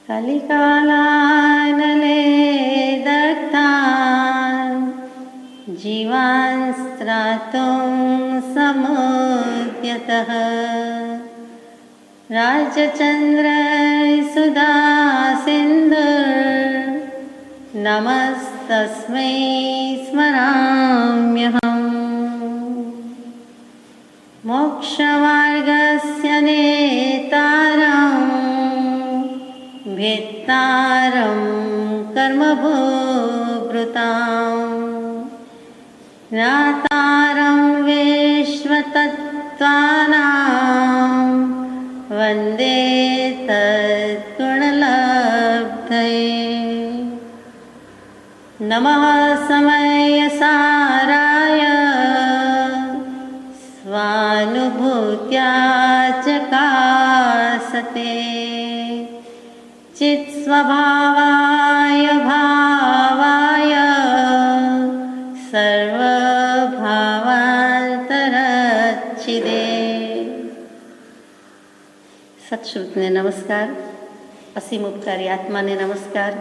कलिकालानले दग्धान् जीवान् स्त्रातुं समुद्यतः राजचन्द्रसुधा सिन्धुर् नमस्तस्मै स्मराम्यहम्। मोक्षमार्गस्य नेतारं भेत्तारं कर्मभूभृतां ज्ञातारं विश्वतत्त्वानां वन्दे तद्गुणलब्धये। नमः समयसाराय स्वानुभूत्या चकासते चित्स्वभावाय भावाय सर्वभावान्तरच्छिदे। सत्श्रुतने नमस्कार, असीम उपकारी आत्माने नमस्कार,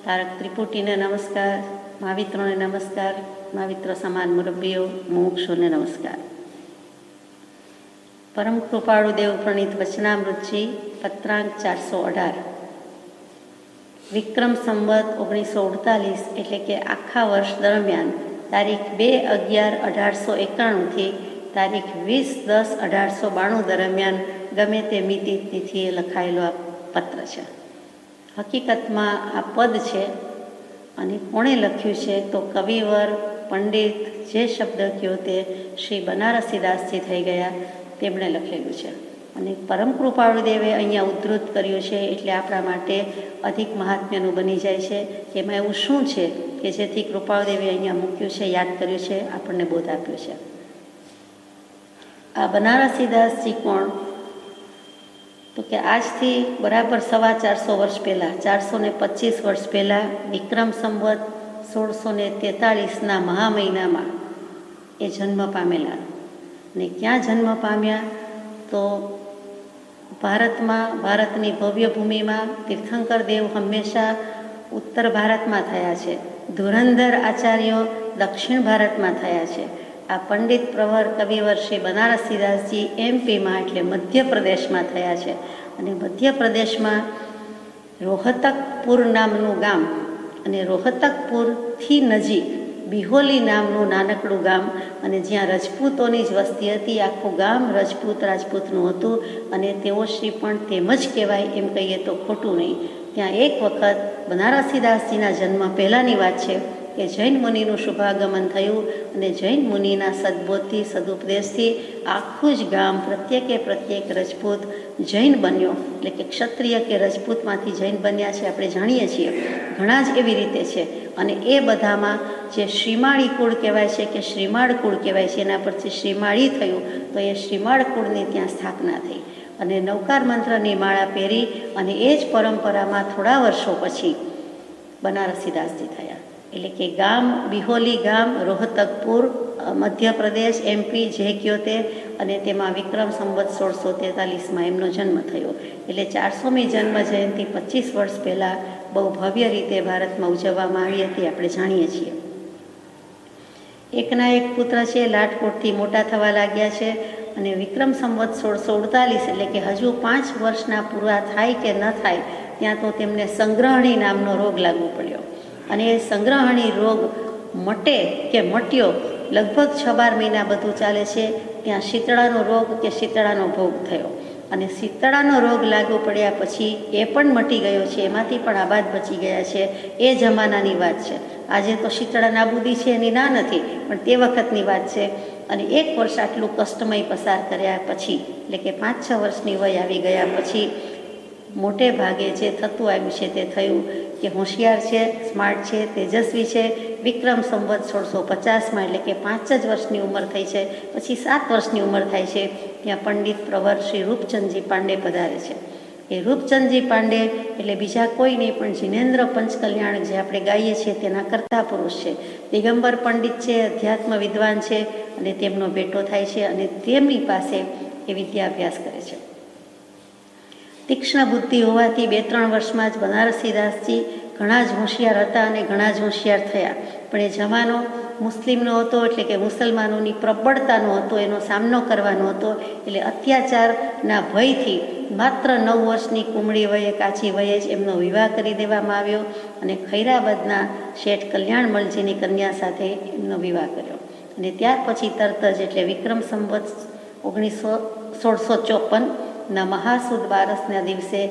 तारक त्रिपुटीने नमस्कार, महावित्रोने नमस्कार, महावित्र समान मुरब्बीओ मुमुक्षुने नमस्कार। परम कृपाळु देव प्रणीत वचनामृतजी पत्रांक 418 विक्रम संवत 1948 એટલે કે આખા વર્ષ દરમિયાન તારીખ 2/11/1891 થી તારીખ 20/10/1892 દરમિયાન ગમે તે મિતિ તિથિએ લખાયેલો આ પત્ર છે। હકીકતમાં આ પદ છે અને કોણે લખ્યું છે તો કવિવર પંડિત જે શબ્દ કયો તે શ્રી બનારસીદાસજી થઈ ગયા તેમણે લખેલું છે અને પરમ કૃપાળુ દેવે અહીંયા ઉદ્ધૃત કર્યું છે એટલે આપણા માટે અધિક મહાત્મ્યનું બની જાય છે કે એમાં એવું શું છે કે જેથી કૃપાળુ દેવે અહીંયા મૂક્યું છે, યાદ કર્યું છે, આપણને બોધ આપ્યો છે। આ બનારસીદાસજી કોણ તો કે આજથી બરાબર 450 વર્ષ પહેલાં 425 વર્ષ પહેલાં વિક્રમ સંવત 1643ના મહા મહિનામાં એ જન્મ પામેલા ને ક્યાં જન્મ પામ્યા તો ભારતમાં, ભારતની ભવ્ય ભૂમિમાં તીર્થંકર દેવ હંમેશા ઉત્તર ભારતમાં થયા છે, ધુરંધર આચાર્યો દક્ષિણ ભારતમાં થયા છે। આ પંડિત પ્રવર કવિવર શ્રી બનારસીદાસજી એમપીમાં એટલે મધ્યપ્રદેશમાં થયા છે અને મધ્યપ્રદેશમાં રોહતકપુર નામનું ગામ અને રોહતકપુરથી નજીક બિહોલી નામનું નાનકડું ગામ અને જ્યાં રજપૂતોની જ વસ્તી હતી, આખું ગામ રાજપૂતનું હતું અને તેઓ શ્રી પણ તેમ જ કહેવાય એમ કહીએ તો ખોટું નહીં। ત્યાં એક વખત બનારસીદાસજીના જન્મ પહેલાંની વાત છે કે જૈન મુનિનું શુભાગમન થયું અને જૈન મુનિના સદબોધથી, સદુપદેશથી આખું જ ગામ પ્રત્યેક રજપૂત જૈન બન્યો, એટલે કે ક્ષત્રિય કે રજપૂતમાંથી જૈન બન્યા છે આપણે જાણીએ છીએ, ઘણા જ એવી રીતે છે। અને એ બધામાં જે શ્રીમાળી કુળ કહેવાય છે કે શ્રીમાળ કુળ કહેવાય છે એના પરથી શ્રીમાળી થયું તો એ શ્રીમાળ કુળની ત્યાં સ્થાપના થઈ અને નવકાર મંત્રની માળા પહેરી અને એ જ પરંપરામાં થોડા વર્ષો પછી બનારસીદાસજી થયા। એટલે કે ગામ બિહોલી ગામ રોહતકપુર મધ્યપ્રદેશ એમપી જે કયો તે અને તેમાં વિક્રમ સંવત 1643માં એમનો જન્મ થયો। એટલે 400મી જન્મ જયંતિ 25 વર્ષ પહેલાં બહુ ભવ્ય રીતે ભારતમાં ઉજવવામાં આવી હતી આપણે જાણીએ છીએ। એકના એક પુત્ર છે લાટકોટથી મોટા થવા લાગ્યા છે અને વિક્રમ સંવત 1648 એટલે કે હજુ 5 વર્ષના પૂરા થાય કે ન થાય ત્યાં તો તેમને સંગ્રહણી નામનો રોગ લાગુ પડ્યો અને એ સંગ્રહણી રોગ મટે કે મટ્યો લગભગ 6-12 મહિના બધું ચાલે છે। ત્યાં શીતળાનો રોગ કે શીતળાનો ભોગ થયો અને શીતળાનો રોગ લાગુ પડ્યા પછી એ પણ મટી ગયો છે, એમાંથી પણ આબાદ બચી ગયા છે। એ જમાનાની વાત છે, આજે તો શીતળા નાબૂદી છે એની ના નથી, પણ તે વખતની વાત છે। અને 1 વર્ષ આટલું કષ્ટમય પસાર કર્યા પછી એટલે કે 5-6 વર્ષની વય આવી ગયા પછી મોટે ભાગે જે થતું આવ્યું છે તે થયું કે હોશિયાર છે, સ્માર્ટ છે, તેજસ્વી છે। વિક્રમ સંવત 1650માં એટલે કે 5 જ વર્ષની ઉંમર થઈ છે, પછી 7 વર્ષની ઉંમર થાય છે ત્યાં પંડિત પ્રવર શ્રી રૂપચંદજી પાંડે પધારે છે। એ રૂપચંદજી પાંડે એટલે બીજા કોઈ નહીં પણ જીનેન્દ્ર પંચકલ્યાણ જે આપણે ગાઈએ છીએ તેના કર્તા પુરુષ છે। દિગંબર પંડિત છે, અધ્યાત્મ વિદ્વાન છે અને તેમનો બેટો થાય છે અને તેમની પાસે એ વિદ્યાભ્યાસ કરે છે। તીક્ષ્ણ બુદ્ધિ હોવાથી 2-3 વર્ષમાં જ બનારસીદાસજી ઘણા જ હોશિયાર હતા અને ઘણા જ હોશિયાર થયા. પણ એ જમાનો મુસ્લિમનો હતો, એટલે કે મુસલમાનોની પ્રબળતાનો હતો, એનો સામનો કરવાનો હતો. એટલે અત્યાચારના ભયથી માત્ર 9 વર્ષની કુમળી વયે, કાચી વયે જ એમનો વિવાહ કરી દેવામાં આવ્યો અને ખૈરાબાદના શેઠ કલ્યાણમલજીની કન્યા સાથે એમનો વિવાહ કર્યો. અને ત્યાર પછી તરત જ, એટલે વિક્રમ સંવત 1654ના મહાસુદ બારસના દિવસે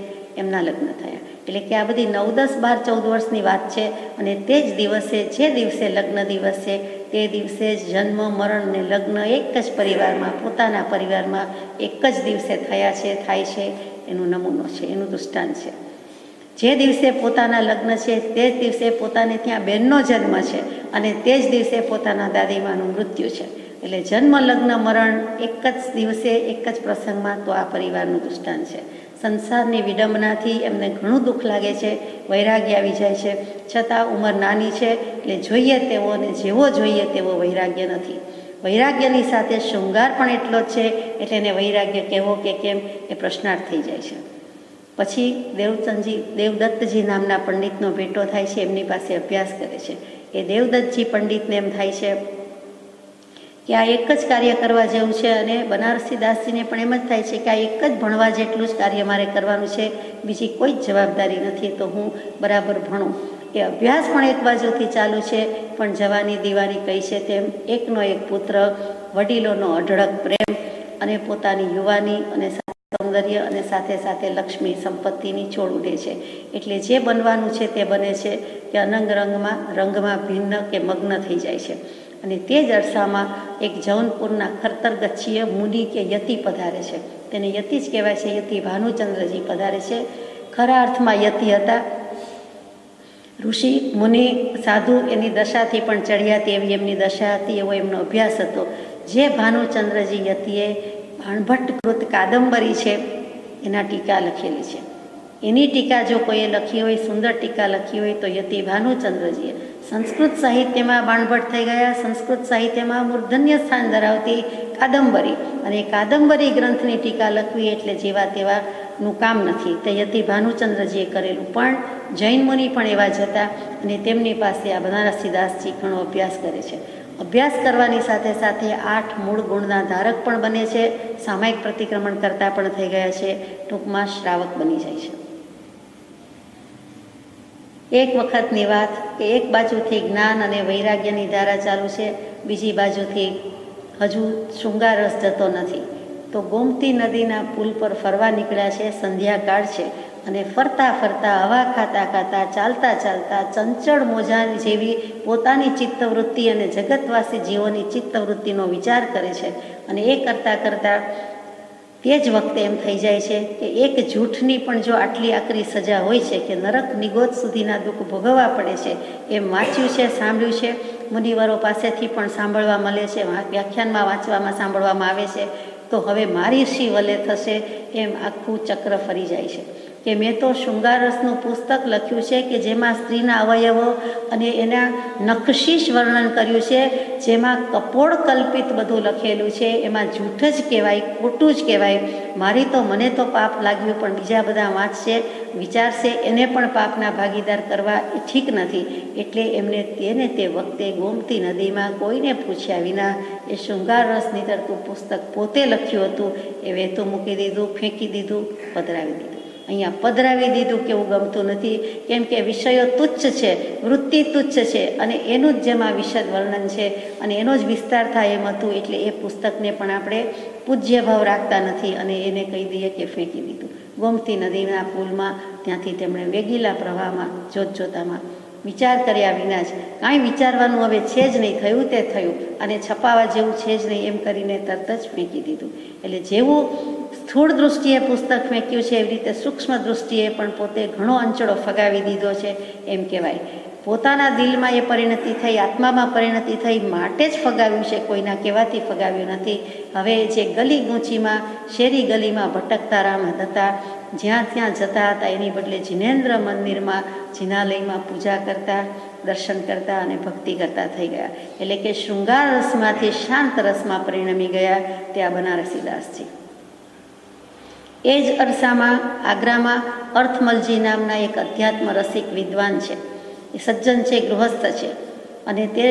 એમના લગ્ન થયા. એટલે કે આ બધી 9, 10, 12, 14 વર્ષની વાત છે. અને તે જ દિવસે, જે દિવસે લગ્ન દિવસ છે, તે દિવસે જ જન્મ, મરણ ને લગ્ન એક જ પરિવારમાં, પોતાના પરિવારમાં એક જ દિવસે થયા છે, થાય છે. એનો નમૂનો છે, એનું દૃષ્ટાંત છે. જે દિવસે પોતાના લગ્ન છે તે જ દિવસે પોતાને ત્યાં બહેનનો જન્મ છે અને તે જ દિવસે પોતાના દાદીમાનું મૃત્યુ છે. એટલે જન્મ, લગ્ન, મરણ એક જ દિવસે, એક જ પ્રસંગમાં, તો આ પરિવારનું દૃષ્ટાંત છે. સંસારની વિડંબનાથી એમને ઘણું દુઃખ લાગે છે, વૈરાગ્ય આવી જાય છે. છતાં ઉંમર નાની છે, એટલે જોઈએ તેવો અને જેવો જોઈએ તેવો વૈરાગ્ય નથી. વૈરાગ્યની સાથે શૃંગાર પણ એટલો જ છે, એટલે એને વૈરાગ્ય કહેવો કે કેમ એ પ્રશ્નાર્થ થઈ જાય છે. પછી દેવદત્તજી નામના પંડિતનો ભેટો થાય છે, એમની પાસે અભ્યાસ કરે છે. એ દેવદત્તજી પંડિતને એમ થાય છે કે આ એક જ કાર્ય કરવા જેવું છે. અને બનારસીદાસજીને પણ એમ જ થાય છે કે આ એક જ ભણવા જેટલું જ કાર્ય મારે કરવાનું છે, બીજી કોઈ જ જવાબદારી નથી, તો હું બરાબર ભણું. એ અભ્યાસ પણ એક બાજુથી ચાલુ છે, પણ જવાની દીવાની કહી છે તેમ એકનો એક પુત્ર, વડીલોનો અઢળક પ્રેમ અને પોતાની યુવાની અને સૌંદર્ય અને સાથે સાથે લક્ષ્મી સંપત્તિની છોડ ઉડે છે. એટલે જે બનવાનું છે તે બને છે કે અનંગ રંગમાં ભિન્ન કે મગ્ન થઈ જાય છે. અને તે જ અરસામાં એક જૌનપુરના ખરતર ગચ્છીય મુનિ કે યતિ પધારે છે. તેને યતિ જ કહેવાય છે. યતિ ભાનુચંદ્રજી પધારે છે. ખરા અર્થમાં યતિ હતા. ઋષિ, મુનિ, સાધુ એની દશાથી પણ ચડિયાતી એવી એમની દશા હતી, એવો એમનો અભ્યાસ હતો. જે ભાનુચંદ્રજી યતિએ બાણભટ્ટકૃત કાદંબરી છે એના ટીકા લખેલી છે. એની ટીકા જો કોઈએ લખી હોય, સુંદર ટીકા લખી હોય, તો યતિ ભાનુચંદ્રજીએ. સંસ્કૃત સાહિત્યમાં બાણભટ્ટ થઈ ગયા. સંસ્કૃત સાહિત્યમાં મૂર્ધન્ય સ્થાન ધરાવતી કાદંબરી, અને કાદંબરી ગ્રંથની ટીકા લખવી એટલે જેવા તેવાનું કામ નથી. તે યતિ ભાનુચંદ્રજીએ કરેલું. પણ જૈન મુનિ પણ એવા જ હતા અને તેમની પાસે આ બનારસીદાસજી ઘણો અભ્યાસ કરે છે. અભ્યાસ કરવાની સાથે સાથે 8 મૂળ ગુણના ધારક પણ બને છે. સામાયિક પ્રતિક્રમણ કરતા પણ થઈ ગયા છે. ટૂંકમાં શ્રાવક બની જાય છે. એક વખતની વાત કે એક બાજુથી જ્ઞાન અને વૈરાગ્યની ધારા ચાલુ છે, બીજી બાજુથી હજુ શૃંગારસ જતો નથી. તો ગોમતી નદીના પુલ પર ફરવા નીકળ્યા છે. સંધ્યાકાળ છે અને ફરતા ફરતા, હવા ખાતા ખાતા, ચાલતા ચાલતા ચંચળ મોજા જેવી પોતાની ચિત્તવૃત્તિ અને જગતવાસી જીવોની ચિત્તવૃત્તિનો વિચાર કરે છે. અને એ કરતાં કરતાં તે જ વખતે એમ થઈ જાય છે કે એક જૂઠની પણ જો આટલી આકરી સજા હોય છે કે નરક નિગોદ સુધીના દુઃખ ભોગવવા પડે છે, એમ વાંચ્યું છે, સાંભળ્યું છે. મુનિવરો પાસેથી પણ સાંભળવા મળે છે, વ્યાખ્યાનમાં વાંચવામાં સાંભળવામાં આવે છે. તો હવે મારી શી વલે થશે, એમ આખું ચક્ર ફરી જાય છે કે મેં તો શૃંગારસનું પુસ્તક લખ્યું છે કે જેમાં સ્ત્રીના અવયવો અને એના નખશીશ વર્ણન કર્યું છે, જેમાં કપોળ કલ્પિત બધું લખેલું છે. એમાં જૂઠ જ કહેવાય, ખોટું જ કહેવાય. મને તો પાપ લાગ્યું, પણ બીજા બધા વાંચશે, વિચારશે, એને પણ પાપના ભાગીદાર કરવા એ ઠીક નથી. એટલે એમને તે વખતે ગોમતી નદીમાં કોઈને પૂછ્યા વિના એ શૃંગારસ નીતરતું પુસ્તક પોતે લખ્યું હતું એ વહેતું મૂકી દીધું, ફેંકી દીધું, પધરાવી દીધું. અહીંયા પધરાવી દીધું કેવું ગમતું નથી, કેમ કે વિષયો તુચ્છ છે, વૃત્તિ તુચ્છ છે અને એનું જ જેમાં વિશદ વર્ણન છે અને એનો જ વિસ્તાર થાય એમ હતું. એટલે એ પુસ્તકને પણ આપણે પૂજ્ય ભાવ રાખતા નથી અને એને કહી દઈએ કે ફેંકી દીધું. ગોમતી નદીના પુલમાં ત્યાંથી તેમણે વેગીલા પ્રવાહમાં જોતજોતામાં વિચાર કર્યા વિના જ, કાંઈ વિચારવાનું હવે છે જ નહીં, થયું તે થયું અને છપાવા જેવું છે જ નહીં એમ કરીને તરત જ ફેંકી દીધું. એટલે જેવું સ્થૂળ દૃષ્ટિએ પુસ્તક ફેંક્યું છે, એવી રીતે સૂક્ષ્મ દૃષ્ટિએ પણ પોતે ઘણો અંચળો ફગાવી દીધો છે એમ કહેવાય. પોતાના દિલમાં એ પરિણતિ થઈ, આત્મામાં પરિણતિ થઈ માટે જ ફગાવ્યું છે, કોઈના કહેવાથી ફગાવ્યું નથી. હવે જે ગલી ગૂંચીમાં, શેરી ગલીમાં ભટકતા રામ હતા, જ્યાં ત્યાં જતા હતા, એની બદલે જિનેન્દ્ર મંદિરમાં, જિનાલયમાં પૂજા કરતા, દર્શન કરતા અને ભક્તિ કરતા થઈ ગયા. એટલે કે શૃંગાર રસમાંથી શાંત રસમાં પરિણમી ગયા તે આ બનારસીદાસજી. એ જ અરસામાં આગ્રામાં અર્થમલજી નામના એક અધ્યાત્મ રસિક વિદ્વાન છે, એ સજ્જન છે, ગૃહસ્થ છે, અને તે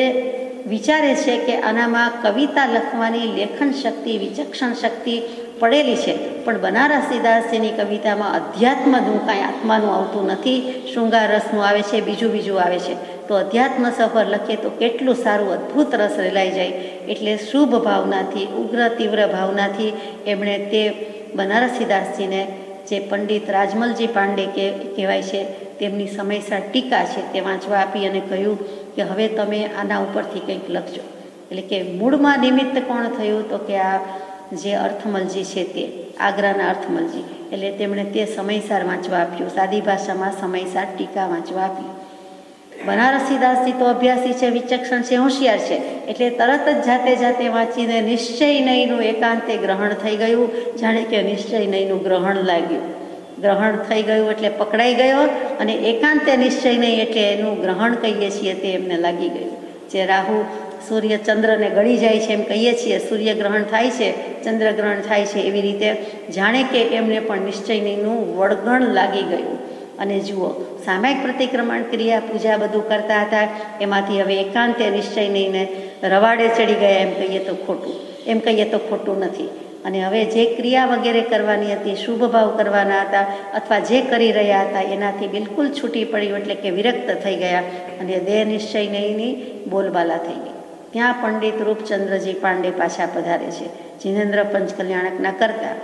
વિચારે છે કે આનામાં કવિતા લખવાની લેખન શક્તિ, વિચક્ષણ શક્તિ પડેલી છે, પણ બનારસીદાસજીની કવિતામાં અધ્યાત્મનું કાંઈ આત્માનું આવતું નથી, શૃંગાર રસનું આવે છે, બીજું આવે છે. તો અધ્યાત્મ સફર લખે તો કેટલું સારું, અદ્ભુત રસ રેલાઈ જાય. એટલે શુભ ભાવનાથી, ઉગ્ર તીવ્ર ભાવનાથી એમણે તે બનારસીદાસજીને, જે પંડિત રાજમલજી પાંડે કહેવાય છે, તેમની સમયસર ટીકા છે તે વાંચવા આપી અને કહ્યું કે હવે તમે આના ઉપરથી કંઈક લખજો. એટલે કે મૂળમાં નિમિત્ત કોણ થયું? તો કે આ જે અર્થમલજી છે તે, આગ્રાના અર્થમલજી. એટલે તેમણે તે સમયસર વાંચવા આપ્યું, સાદી ભાષામાં સમયસર ટીકા વાંચવા આપી. બનારસીદાસજી તો અભ્યાસી છે, વિચક્ષણ છે, હોશિયાર છે, એટલે તરત જ જાતે વાંચીને નિશ્ચય નહીંનું એકાંતે ગ્રહણ થઈ ગયું. જાણે કે નિશ્ચય નહીંનું ગ્રહણ લાગ્યું, ગ્રહણ થઈ ગયું એટલે પકડાઈ ગયો, અને એકાંતે નિશ્ચય નહીં એટલે એનું ગ્રહણ કહીએ છીએ તે એમને લાગી ગયું. જે રાહુ સૂર્ય ચંદ્રને ગળી જાય છે એમ કહીએ છીએ, સૂર્યગ્રહણ થાય છે, ચંદ્રગ્રહણ થાય છે, એવી રીતે જાણે કે એમને પણ નિશ્ચય નહીંનું વળગણ લાગી ગયું. અને જુઓ, સામાયિક પ્રતિક્રમણ ક્રિયા, પૂજા બધું કરતા હતા, એમાંથી હવે એકાંતે નિશ્ચય નહીંને રવાડે ચડી ગયા એમ કહીએ તો ખોટું નથી. અને હવે જે ક્રિયા વગેરે કરવાની હતી, શુભ ભાવ કરવાના હતા, અથવા જે કરી રહ્યા હતા એનાથી બિલકુલ છૂટી પડ્યું, એટલે કે વિરક્ત થઈ ગયા, અને દેહ નિશ્ચય નહીંની બોલબાલા થઈ ગઈ. ત્યાં પંડિત રૂપચંદ્રજી પાંડે પાછા પધારે છે, જીનેન્દ્ર પંચકલ્યાણકના કરતા.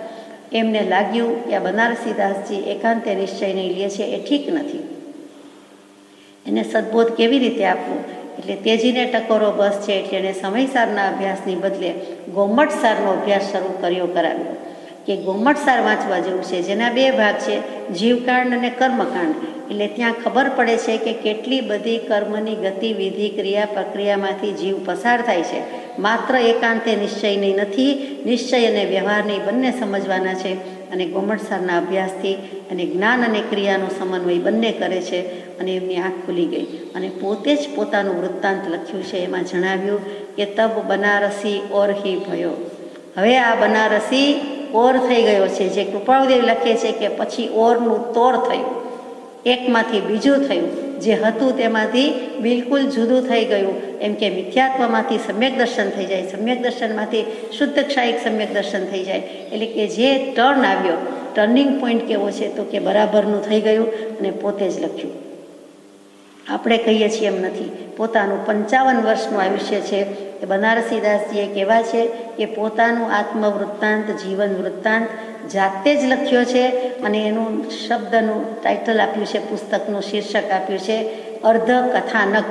એમને લાગ્યું કે આ બનારસીદાસજી એકાંતે નિશ્ચય નહીં લે છે, એ ઠીક નથી, એને સદબોધ કેવી રીતે આપવું? એટલે તેજીને ટકોરો બસ છે, એટલે એને સમયસારના અભ્યાસની બદલે ગોમટસારનો અભ્યાસ શરૂ કરાવ્યો. કે ગોમટસાર વાંચવા જેવું છે, જેના 2 ભાગ છે, જીવકાંડ અને કર્મકાંડ. એટલે ત્યાં ખબર પડે છે કે કેટલી બધી કર્મની ગતિવિધિ, ક્રિયા પ્રક્રિયામાંથી જીવ પસાર થાય છે. માત્ર એકાંતે નિશ્ચય નહીં નથી, નિશ્ચય અને વ્યવહારની બંને સમજવાના છે. અને ગોમટસારના અભ્યાસથી અને જ્ઞાન અને ક્રિયાનો સમન્વય બંને કરે છે, અને એમની આંખ ખુલી ગઈ. અને પોતે જ પોતાનું વૃત્તાંત લખ્યું છે. એમાં જણાવ્યું કે તબ બનારસી ઓર હી ભયો. હવે આ બનારસી ઓર થઈ ગયો છે. જે કૃપાળુદેવ લખે છે કે પછી ઓરનું તોર થયું, એકમાંથી બીજું થયું, જે હતું તેમાંથી બિલકુલ જુદું થઈ ગયું. એમ કે મિથ્યાત્વમાંથી સમ્યક દર્શન થઈ જાય, સમ્યક દર્શનમાંથી શુદ્ધ ક્ષાયિક સમ્યક દર્શન થઈ જાય. એટલે કે જે ટર્ન આવ્યો, ટર્નિંગ પોઈન્ટ કેવો છે? તો કે બરાબરનું થઈ ગયું. અને પોતે જ લખ્યું. આપણે કહીએ છીએ એમ નથી. પોતાનું 55 વર્ષનું આયુષ્ય છે એ બનારસીદાસજીએ કહેવા છે કે પોતાનું આત્મવૃત્તાંત, જીવન વૃત્તાંત જાતે જ લખ્યો છે. અને એનું શબ્દનું ટાઇટલ આપ્યું છે, પુસ્તકનું શીર્ષક આપ્યું છે અર્ધ કથાનક.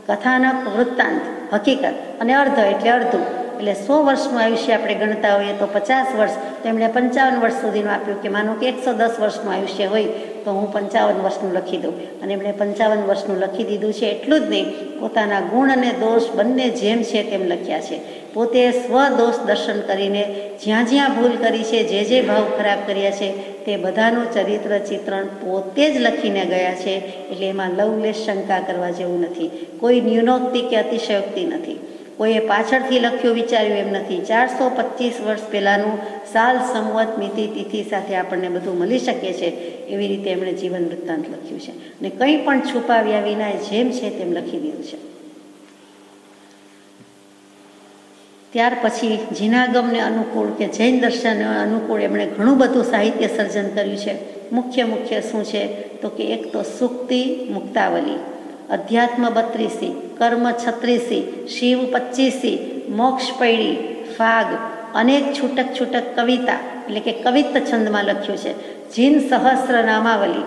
કથાનક, વૃત્તાંત, હકીકત, અને અર્ધ એટલે અડધું. એટલે 100 વર્ષનું આયુષ્ય આપણે ગણતા હોઈએ તો 50 વર્ષ, તો એમણે 55 વર્ષ સુધીનું આપ્યું. કે માનો કે 110 વર્ષનું આયુષ્ય હોય તો હું 55 વર્ષનું લખી દઉં. અને એમણે 55 વર્ષનું લખી દીધું છે. એટલું જ નહીં, પોતાના ગુણ અને દોષ બંને જેમ છે તેમ લખ્યા છે. પોતે સ્વદોષ દર્શન કરીને જ્યાં જ્યાં ભૂલ કરી છે, જે ભાવ ખરાબ કર્યા છે, તે બધાનું ચરિત્ર ચિત્રણ પોતે જ લખીને ગયા છે. એટલે એમાં લવલેશ શંકા કરવા જેવું નથી. કોઈ ન્યૂનોક્તિ કે અતિશયોક્તિ નથી. કોઈએ પાછળથી લખ્યું વિચાર્યું એમ નથી. 425 વર્ષ પહેલાંનું સાલ, સંવત, મિતિ, તિથિ સાથે આપણને બધું મળી શકે છે. એવી રીતે એમણે જીવન વૃત્તાંત લખ્યું છે. અને કંઈ પણ છુપાવ્યા વિના જેમ છે તેમ લખી દીધું છે. ત્યાર પછી જીનાગમને અનુકૂળ કે જૈન દર્શન અનુકૂળ એમણે ઘણું બધું સાહિત્ય સર્જન કર્યું છે. મુખ્ય શું છે? તો કે એક તો સુક્તિ, મુક્તાવલી, અધ્યાત્મ 32, કર્મ 36, શિવ 25, મોક્ષ પૈડી, ફાગ, અનેક છૂટક કવિતા, એટલે કે કવિત્ત છંદમાં લખ્યું છે. જીન સહસ્ર નામાવલી,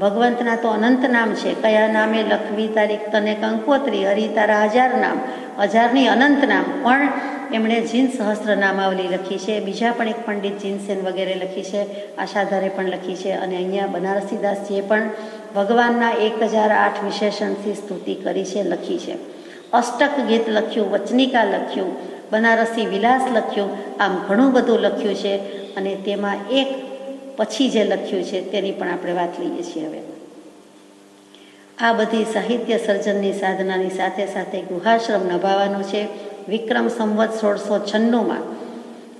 ભગવંતના તો અનંત નામ છે. કયા નામે લખવી તારીખ તને કંકોત્રી, હરિ તારા 1000 નામ, 1000ની અનંત નામ. પણ એમણે જીન સહસ્ર નામાવલી લખી છે. બીજા પણ એક પંડિત જીનસેન વગેરે લખી છે, આશાધારે પણ લખી છે. અને અહીંયા બનારસીદાસજીએ પણ ભગવાનના 1008 વિશેષણથી સ્તુતિ કરી છે, લખી છે. અષ્ટક ગીત લખ્યું, વચનિકા લખ્યું, બનારસી વિલાસ લખ્યું. આમ ઘણું બધું લખ્યું છે. અને તેમાં એક પછી જે લખ્યું છે તેની પણ આપણે વાત લઈએ છીએ. હવે આ બધી સાહિત્ય સર્જનની સાધનાની સાથે સાથે ગુહાશ્રમ નભાવવાનો છે. વિક્રમ સંવત 1696માં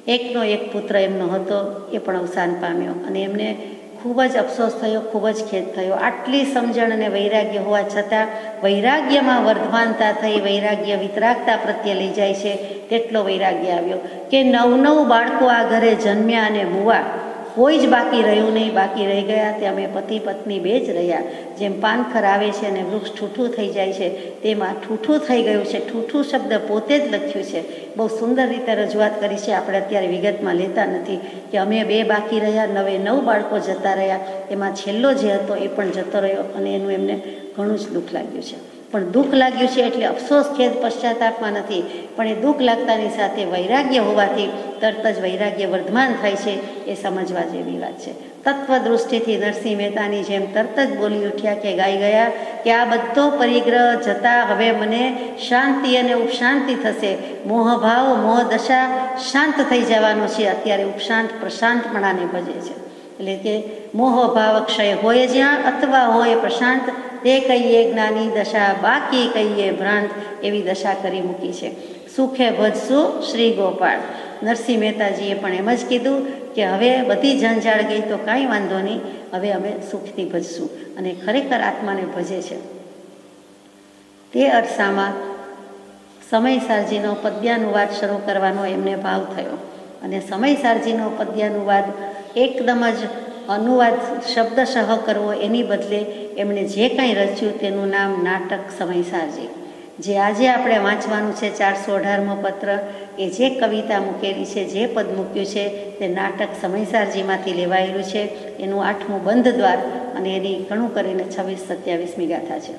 એકનો એક પુત્ર એમનો હતો, એ પણ અવસાન પામ્યો અને એમને ખૂબ જ અફસોસ થયો, ખૂબ જ ખેદ થયો. આટલી સમજણ અને વૈરાગ્ય હોવા છતાં વૈરાગ્યમાં વર્ધમાનતા થઈ, વૈરાગ્ય વિતરાગતા પ્રત્યે લઈ જાય છે, તેટલો વૈરાગ્ય આવ્યો કે 9 બાળકો આ ઘરે જન્મ્યા અને મુવા કોઈ જ બાકી રહ્યું નહીં. બાકી રહી ગયા તે અમે પતિ પત્ની 2 જ રહ્યા. જેમ પાનખર આવે છે અને વૃક્ષ ઠૂઠું થઈ જાય છે, તેમાં ઠૂઠું થઈ ગયું છે. ઠૂઠું શબ્દ પોતે જ લખ્યું છે. બહુ સુંદર રીતે રજૂઆત કરી છે. આપણે અત્યારે વિગતમાં લેતા નથી કે અમે 2 બાકી રહ્યા, 9 બાળકો જતા રહ્યા. એમાં છેલ્લો જે હતો એ પણ જતો રહ્યો અને એનું એમને ઘણું જ દુઃખ લાગ્યું છે. પણ દુઃખ લાગ્યું છે એટલે અફસોસ, ખેદ, પશ્ચાતાપમાં નથી, પણ એ દુઃખ લાગતાની સાથે વૈરાગ્ય હોવાથી તરત જ વૈરાગ્ય વર્ધમાન થાય છે. એ સમજવા જેવી વાત છે. તત્વદૃષ્ટિથી નરસિંહ મહેતાની જેમ તરત જ બોલી ઉઠ્યા કે ગાઈ ગયા કે આ બધો પરિગ્રહ જતાં હવે મને શાંતિ અને ઉપશાંતિ થશે. મોહભાવ, મોહ દશા શાંત થઈ જવાનો છે. અત્યારે ઉપશાંત પ્રશાંતપણાને ભજે છે. એટલે કે મોહભાવ ક્ષય હોય જ્યાં અથવા હોય પ્રશાંત, તે કહીએ જ્ઞાની દશા, બાકી કહીએ ભ્રાંત, એવી દશા કરી મૂકી છે. સુખે ભજશું શ્રી ગોપાળ. નરસિંહ મહેતાજીએ પણ એમ જ કીધું કે હવે બધી ઝંઝાળ ગઈ તો કાંઈ વાંધો નહીં, હવે અમે સુખથી ભજશું. અને ખરેખર આત્માને ભજે છે. તે અરસામાં સમયસારજીનો પદ્યાનુવાદ શરૂ કરવાનો એમને ભાવ થયો અને સમયસારજીનો પદ્યાનુવાદ એકદમ જ અનુવાદ શબ્દશઃ કરવો એની બદલે એમણે જે કાંઈ રચ્યું તેનું નામ નાટક સમયસારજી. જે આજે આપણે વાંચવાનું છે 418મો પત્ર, એ જે કવિતા મૂકેલી છે, જે પદ મૂક્યું છે, તે નાટક સમયસારજીમાંથી લેવાયેલું છે. એનું 8મું બંધ દ્વાર અને એની ઘણું કરીને 26-27મી ગાથા છે.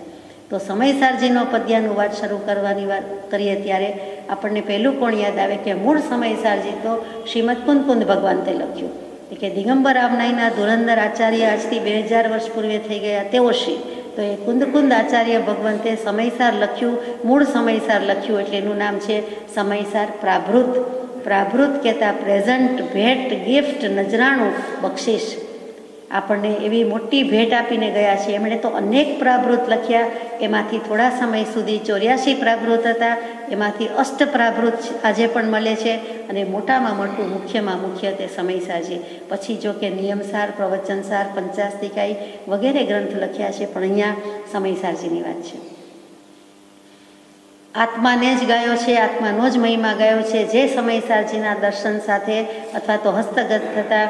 તો સમયસારજીનો પદ્યાનુવાદ શરૂ કરવાની વાત કરીએ ત્યારે આપણને પહેલું કોણ યાદ આવે કે મૂળ સમયસારજી તો શ્રીમદ કુંદકુંદ ભગવાનતે લખ્યું કે દિગંબર આવનાઈના ધુરંધર આચાર્ય આજથી 2000 વર્ષ પૂર્વે થઈ ગયા તેઓ શ્રી. તો એ કુંદકુંદ આચાર્ય ભગવંતે સમયસાર લખ્યું, મૂળ સમયસાર લખ્યું, એટલે એનું નામ છે સમયસાર પ્રાભૃત. પ્રાભૃત કહેતા પ્રેઝન્ટ, ભેટ, ગિફ્ટ, નજરાણું, બક્ષિસ. આપણને એવી મોટી ભેટ આપીને ગયા છે. એમણે તો અનેક પ્રાભૃત લખ્યા. એમાંથી થોડા સમય સુધી 84 પ્રાભૃત હતા. એમાંથી અષ્ટપ્રાભૃત આજે પણ મળે છે. અને મોટામાં મોટું, મુખ્યમાં મુખ્ય તે સમયસારજી. પછી જો કે નિયમસાર, પ્રવચનસાર, પંચાસ્તિકાઈ વગેરે ગ્રંથ લખ્યા છે, પણ અહીંયા સમયસારજીની વાત છે. આત્માને જ ગાયો છે, આત્માનો જ મહિમા ગાયો છે. જે સમયસારજીના દર્શન સાથે અથવા તો હસ્તગત થતા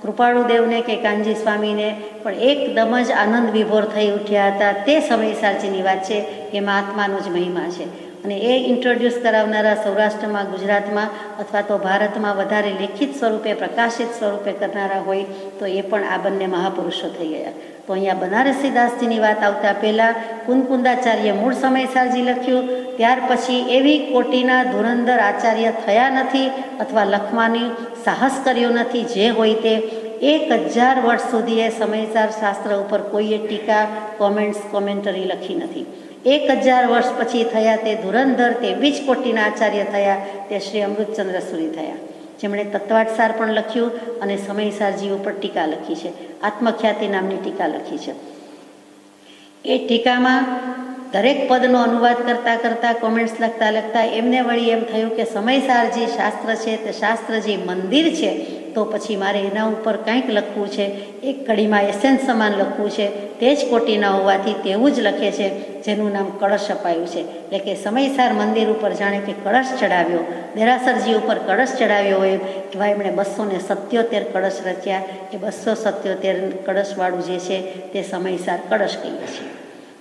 કૃપાળુદેવને કે કાનજી સ્વામીને પણ એકદમ જ આનંદ વિભોર થઈ ઉઠ્યા હતા, તે સમયસારજીની વાત છે. એમાં આત્માનો જ મહિમા છે. અને એ ઇન્ટ્રોડ્યુસ કરાવનારા સૌરાષ્ટ્રમાં, ગુજરાતમાં અથવા તો ભારતમાં વધારે લેખિત સ્વરૂપે, પ્રકાશિત સ્વરૂપે કરનારા હોય તો એ પણ આ બંને મહાપુરુષો થઈ ગયા. તો અહીંયા બનારસીદાસજીની વાત આવતા પહેલાં કુંદકુંદાચાર્ય મૂળ સમયસારજી લખ્યું. ત્યાર પછી એવી કોટીના ધુરંધર આચાર્ય થયા નથી અથવા લખવાની સાહસ કર્યું નથી. જે હોય તે 1000 વર્ષ સુધી એ સમયસાર શાસ્ત્ર ઉપર કોઈએ ટીકા, કોમેન્ટરી લખી નથી. 1000 વર્ષ પછી થયા તે ધુરંધર, તે 20 કોટીના આચાર્ય થયા, તે શ્રી અમૃતચંદ્ર સુરી થયા, જેમણે તત્વાટસાર પણ લખ્યું અને સમયસારજી ઉપર ટીકા લખી છે. આત્મખ્યાતિ નામની ટીકા લખી છે. એ ટીકામાં દરેક પદનો અનુવાદ કરતાં કરતાં, કોમેન્ટ્સ લખતા એમને વળી એમ થયું કે સમયસારજી શાસ્ત્ર છે, તે શાસ્ત્રજી મંદિર છે, તો પછી મારે એના ઉપર કંઈક લખવું છે. એક કડીમાં એસેન્સ સમાન લખવું છે. તે જ કોટીના હોવાથી તેવું જ લખે છે, જેનું નામ કળશ અપાયું છે. એટલે કે સમયસાર મંદિર ઉપર જાણે કે કળશ ચડાવ્યો, દેરાસરજી ઉપર કળશ ચડાવ્યો હોય એવા એમણે 277 કળશ રચ્યા. એ 277 કળશવાળું જે છે તે સમયસાર કળશ કહીએ છીએ.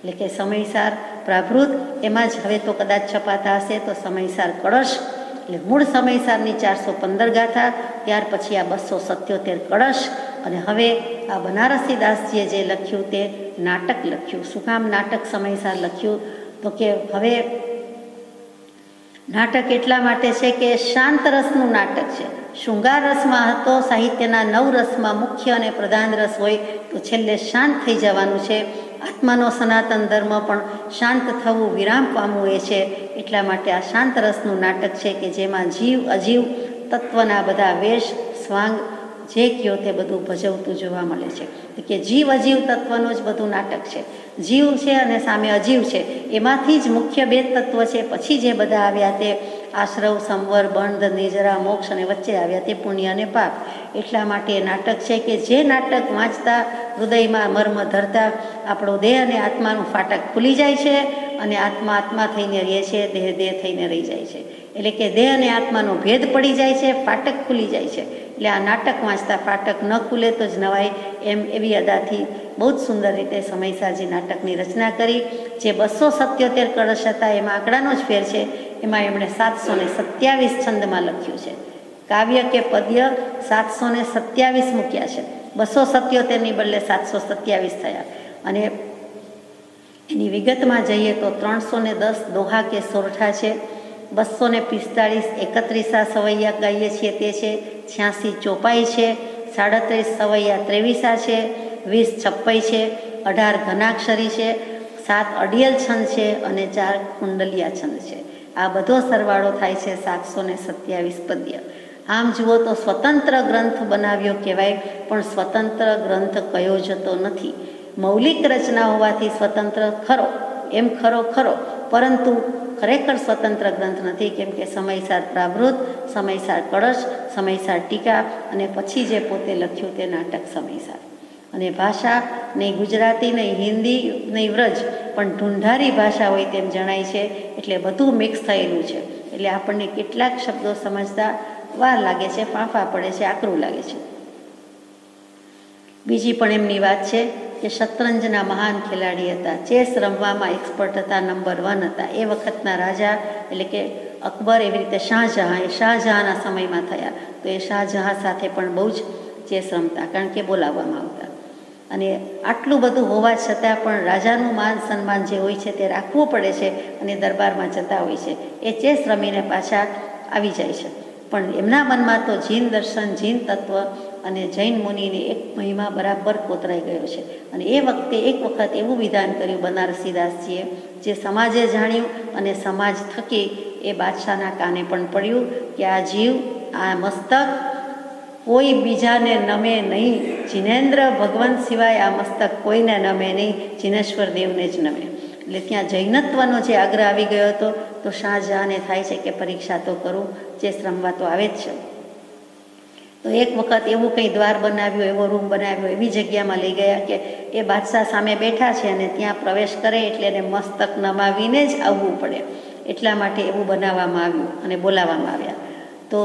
એટલે કે સમયસાર પ્રાભૃત, એમાં જ હવે તો કદાચ છપાતા હશે તો સમયસાર કળશ. એટલે મૂળ સમયસારની 415 ગાથા, ત્યાર પછી આ 277 કળશ. અને હવે આ બનારસીદાસજીએ જે લખ્યું તે નાટક લખ્યું. શું કામ નાટક સમયસાર લખ્યું? તો કે હવે નાટક એટલા માટે છે કે શાંત રસનું નાટક છે. શૃંગાર રસમાં હતો, સાહિત્યના 9 રસમાં મુખ્ય અને પ્રધાન રસ હોય તો છેલ્લે શાંત થઈ જવાનું છે. આત્માનો સનાતન ધર્મ પણ શાંત થવું, વિરામ પામવું એ છે. એટલા માટે આ શાંત રસનું નાટક છે કે જેમાં જીવ અજીવ તત્વના બધા વેશ, સ્વાંગ, જે કયો તે બધું ભજવતું જોવા મળે છે. કે જીવ અજીવ તત્વનું જ બધું નાટક છે. જીવ છે અને સામે અજીવ છે, એમાંથી જ મુખ્ય બે તત્વ છે. પછી જે બધા આવ્યા તે આશ્રવ, સંવર, બંધ, નિજરા, મોક્ષ અને વચ્ચે આવ્યા તે પુણ્ય અને પાપ. એટલા માટે નાટક છે કે જે નાટક વાંચતા હૃદયમાં મર્મ ધરતા આપણો દેહ અને આત્માનું ફાટક ખુલી જાય છે અને આત્મા આત્મા થઈને રહે છે, દેહ દેહ થઈને રહી જાય છે. એટલે કે દેહ અને આત્માનો ભેદ પડી જાય છે, ફાટક ખુલી જાય છે. એટલે આ નાટક વાંચતા ફાટક ન ખુલે તો જ નવાય એમ એવી અદાથી બહુ જ સુંદર રીતે સમયસાજી નાટકની રચના કરી. જે 277 કળશ હતા એમાં આંકડાનો જ ફેર છે. એમાં એમણે 727 છંદમાં લખ્યું છે. કાવ્ય કે પદ્ય 727 મૂક્યા છે. 277ની બદલે 727 થયા. અને એની વિગતમાં જઈએ તો 310 દોહા કે સોરઠા છે, 245 31 સવૈયા ગાઈએ છીએ તે છે, 86 ચોપાઈ છે, 37 સવૈયા 23 છે, 20 છપ્પઈ છે, 18 ઘનાક્ષરી છે, 7 અડિયલ છંદ છે અને 4 કુંડલિયા છંદ છે. આ બધો સરવાળો થાય છે 727 પદ્ય. આમ જુઓ તો સ્વતંત્ર ગ્રંથ બનાવ્યો કહેવાય, પણ સ્વતંત્ર ગ્રંથ કયો જતો નથી. મૌલિક રચના હોવાથી સ્વતંત્ર ખરો, એમ ખરો, પરંતુ ખરેખર સ્વતંત્ર ગ્રંથ નથી. કેમ કે સમયસાર પ્રાવૃત્ત, સમયસાર કળશ, સમયસાર ટીકા અને પછી જે પોતે લખ્યું તે નાટક સમયસાર. અને ભાષા નહીં ગુજરાતી, નહીં હિન્દી, નહીં વ્રજ, પણ ઢૂંઢારી ભાષા હોય તેમ જણાય છે. એટલે બધું મિક્સ થયેલું છે. એટલે આપણને કેટલાક શબ્દો સમજતા વાર લાગે છે, ફાંફા પડે છે, આકરું લાગે છે. બીજી પણ એમની વાત છે કે શતરંજના મહાન ખેલાડી હતા, ચેસ રમવામાં એક્સપર્ટ હતા, નંબર 1 હતા. એ વખતના રાજા એટલે કે અકબર, એવી રીતે શાહજહાં, એ શાહજહાંના સમયમાં થયા. તો એ શાહજહાં સાથે પણ બહુ જ ચેસ રમતા, કારણ કે બોલાવવામાં આવતા. અને આટલું બધું હોવા છતાં પણ રાજાનું માન સન્માન જે હોય છે તે રાખવું પડે છે અને દરબારમાં જતા હોય છે. એ ચેસ રમીને પાછા આવી જાય છે. પણ એમના મનમાં તો જીન દર્શન, જીન તત્વ અને જૈન મુનિને એક મહિમા બરાબર કોતરાઈ ગયો છે. અને એ વખતે એક વખત એવું વિધાન કર્યું બનારસીદાસજીએ, જે સમાજે જાણ્યું અને સમાજ થકી એ બાદશાહના કાને પણ પડ્યું કે આ જીવ, આ મસ્તક કોઈ બીજાને નમે નહીં. જિનેન્દ્ર ભગવાન સિવાય આ મસ્તક કોઈને નમે નહીં, જિનેશ્વર દેવને જ નમે. એટલે ત્યાં જૈનત્વનો જે આગ્રહ આવી ગયો હતો. તો શાહજહાંને થાય છે કે પરીક્ષા તો કરું, ચેસ રમવા તો આવે જ છે. તો એક વખત એવું કંઈ દ્વાર બનાવ્યું, એવો રૂમ બનાવ્યો, એવી જગ્યામાં લઈ ગયા કે એ બાદશાહ સામે બેઠા છે અને ત્યાં પ્રવેશ કરે એટલે એને મસ્તક નમાવીને જ આવવું પડે. એટલા માટે એવું બનાવવામાં આવ્યું અને બોલાવવામાં આવ્યા. તો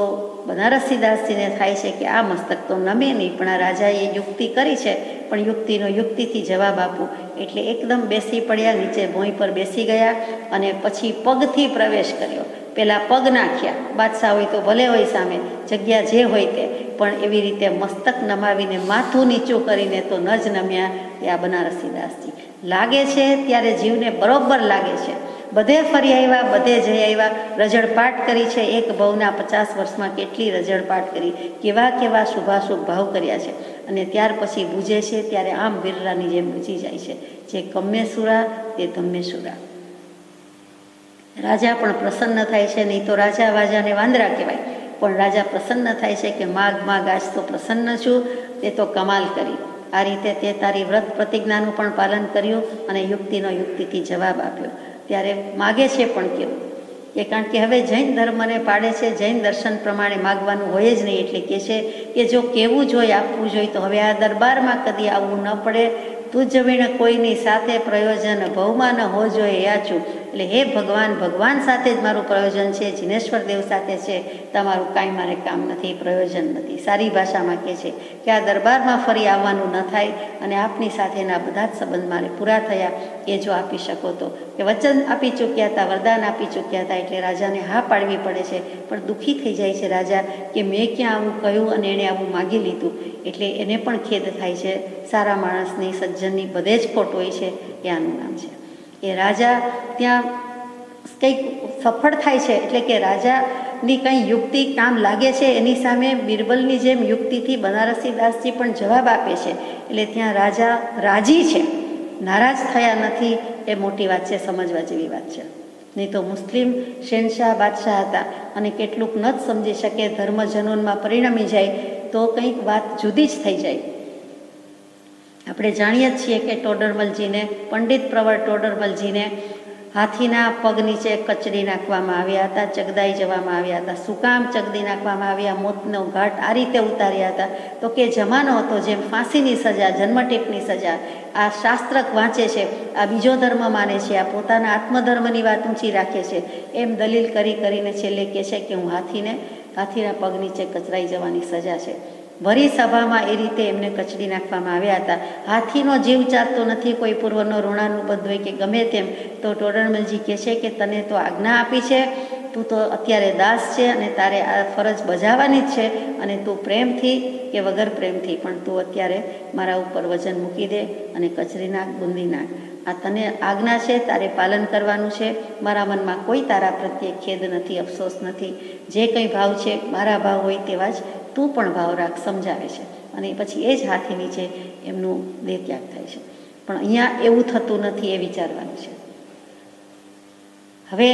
બનારસીદાસજીને થાય છે કે આ મસ્તક તો નમે નહીં, પણ આ રાજાએ યુક્તિ કરી છે, પણ યુક્તિથી જવાબ આપું. એટલે એકદમ બેસી પડ્યા, નીચે ભોંય પર બેસી ગયા અને પછી પગથી પ્રવેશ કર્યો. પહેલાં પગ નાખ્યા, બાદશાહ હોય તો ભલે હોય સામે, જગ્યા જે હોય તે, પણ એવી રીતે મસ્તક નમાવીને માથું નીચું કરીને તો ન જ નમ્યા. એ આ બનારસીદાસજી લાગે છે ત્યારે જીવને બરોબર લાગે છે. બધે ફરી આવ્યા, બધે જઈ આવ્યા, રજળપાટ કરી છે. એક ભવના 50 વર્ષમાં કેટલી રજળપાટ કરી, કેવા કેવા શુભાશુભ ભાવ કર્યા છે. અને ત્યાર પછી બુજે છે ત્યારે આમ બિરલાની જેમ બુજી જાય છે. જે ગમે સુરા તે ધમ્મે સુરા. રાજા પણ પ્રસન્ન થાય છે. નહીં તો રાજા વાજાને વાંદરા કહેવાય, પણ રાજા પ્રસન્ન થાય છે કે માગ આજ તો પ્રસન્ન છું, તે તો કમાલ કરી. આ રીતે તે તારી વ્રત પ્રતિજ્ઞાનું પણ પાલન કર્યું અને યુક્તિથી જવાબ આપ્યો. ત્યારે માગે છે પણ કેવું કે, કારણ કે હવે જૈન ધર્મને પાડે છે, જૈન દર્શન પ્રમાણે માગવાનું હોય જ નહીં. એટલે કહે છે કે જો કેવું જોઈએ, આપવું જોઈએ, તો હવે આ દરબારમાં કદી આવવું ન પડે. તું જ વીણ કોઈની સાથે પ્રયોજન, ભવમાં ન હો જોઈએ યાચું. એટલે હે ભગવાન, ભગવાન સાથે જ મારું પ્રયોજન છે, જિનેશ્વર દેવ સાથે છે, તમારું કાંઈ મારે કામ નથી, પ્રયોજન નથી. સારી ભાષામાં કહે છે કે આ દરબારમાં ફરી આવવાનું ન થાય અને આપની સાથેના બધા જ સંબંધ મારે પૂરા થયા. એ જો આપી શકો તો. કે વચન આપી ચૂક્યા હતા, વરદાન આપી ચૂક્યા હતા, એટલે રાજાને હા પાડવી પડે છે. પણ દુઃખી થઈ જાય છે રાજા કે મેં ક્યાં આવું કહ્યું અને એણે આવું માગી લીધું. એટલે એને પણ ખેદ થાય છે. સારા માણસની, સજ્જનની બધે જ ખોટ હોય છે, એ આનું નામ છે. એ રાજા ત્યાં કંઈક સફળ થાય છે. એટલે કે રાજાની કંઈ યુક્તિ કામ લાગે છે, એની સામે બિરબલની જેમ યુક્તિથી બનારસીદાસજી પણ જવાબ આપે છે. એટલે ત્યાં રાજા રાજી છે, નારાજ થયા નથી. એ મોટી વાત છે, સમજવા જેવી વાત છે. નહીં તો મુસ્લિમ શહેનશાહ બાદશાહ હતા અને કેટલુંક ન જ સમજી શકે, ધર્મ જનૂનમાં પરિણમી જાય તો કંઈક વાત જુદી જ થઈ જાય. આપણે જાણીએ જ છીએ કે ટોડરમલજીને, પંડિત પ્રવર ટોડરમલજીને હાથીના પગ નીચે કચડી નાખવામાં આવ્યા હતા, ચગદાઈ જવામાં આવ્યા હતા. શું કામ ચગદી નાખવામાં આવ્યા, મોતનો ઘાટ આ રીતે ઉતાર્યા હતા? તો કે જમાનો હતો જેમ ફાંસીની સજા, જન્મટીપની સજા. આ શાસ્ત્ર વાંચે છે, આ બીજો ધર્મ માને છે, આ પોતાના આત્મધર્મની વાત ઊંચી રાખે છે, એમ દલીલ કરીને છેલ્લે કહે છે કે હું હાથીના પગ નીચે કચરાઈ જવાની સજા છે. ભરી સભામાં એ રીતે એમને કચડી નાખવામાં આવ્યા હતા. હાથીનો જીવ ચાલતો નથી, કોઈ પૂર્વનો ઋણાનુબંધ હોય કે ગમે તેમ, તો ટોડરમલજી કહે છે કે તને તો આજ્ઞા આપી છે, તું તો અત્યારે દાસ છે અને તારે આ ફરજ બજાવવાની જ છે, અને તું પ્રેમથી કે વગર પ્રેમથી પણ તું અત્યારે મારા ઉપર વજન મૂકી દે અને કચરી નાખ, ગુંદી નાખ. આ તને આજ્ઞા છે, તારે પાલન કરવાનું છે. મારા મનમાં કોઈ તારા પ્રત્યે ખેદ નથી, અફસોસ નથી. જે કંઈ ભાવ છે મારા ભાવ હોય તેવા જ તું પણ ભાવ રાખ, સમજાવે છે. અને પછી એ જ હાથી નીચે એમનું દેહ ત્યાગ થાય છે. પણ અહીંયા એવું થતું નથી, એ વિચારવાનું છે. હવે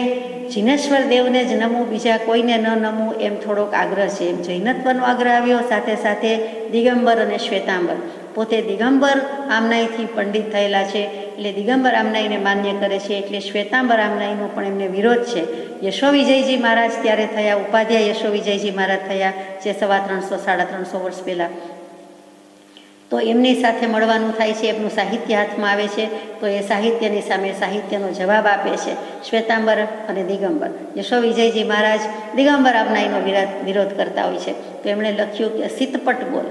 જિનેશ્વર દેવને જ નમવું, બીજા કોઈને ન નમવું, એમ થોડોક આગ્રહ છે. એમ જૈનત્વનો આગ્રહ આવ્યો, સાથે સાથે દિગંબર અને શ્વેતાંબર. પોતે દિગંબર આમનાઈથી પંડિત થયેલા છે, એટલે દિગંબર આમનાઈને માન્ય કરે છે, એટલે શ્વેતાંબર આમનાઈનો પણ એમને વિરોધ છે. યશોવિજયજી મહારાજ ત્યારે થયા, ઉપાધ્યાય યશોવિજયજી મહારાજ થયા, જે 350-350 વર્ષ પહેલાં. તો એમની સાથે મળવાનું થાય છે, એમનું સાહિત્ય હાથમાં આવે છે, તો એ સાહિત્યની સામે સાહિત્યનો જવાબ આપે છે શ્વેતાંબર અને દિગંબર. યશોવિજયજી મહારાજ દિગંબર આમનાઈનો વિરોધ કરતા હોય છે, તો એમણે લખ્યું કે સિતપટ બોલ,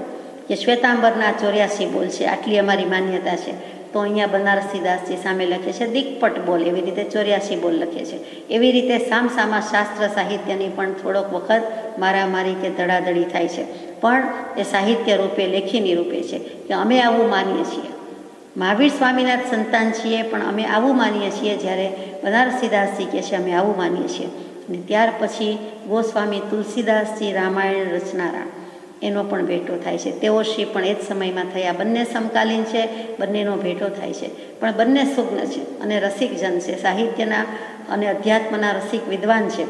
કે શ્વેતાંબરના 84 બોલ છે, આટલી અમારી માન્યતા છે. તો અહીંયા બનારસીદાસજી સામે લખે છે દિગપટ બોલ, એવી રીતે 84 બોલ લખે છે. એવી રીતે સામસામા શાસ્ત્ર સાહિત્યની પણ થોડોક વખત મારામારી કે ધડાધડી થાય છે, પણ એ સાહિત્ય રૂપે, લેખીની રૂપે છે કે અમે આવું માનીએ છીએ, મહાવીર સ્વામીના સંતાન છીએ, પણ અમે આવું માનીએ છીએ. જ્યારે બનારસીદાસજી કહે છે અમે આવું માનીએ છીએ. અને ત્યાર પછી ગોસ્વામી તુલસીદાસજી રામાયણ રચનારા, એનો પણ ભેટો થાય છે. તેઓ શ્રી પણ એ જ સમયમાં થયા. બંને સમકાલીન છે, બંનેનો ભેટો થાય છે, પણ બંને સુગ્ન છે અને રસિકજન છે, સાહિત્યના અને અધ્યાત્મના રસિક વિદ્વાન છે.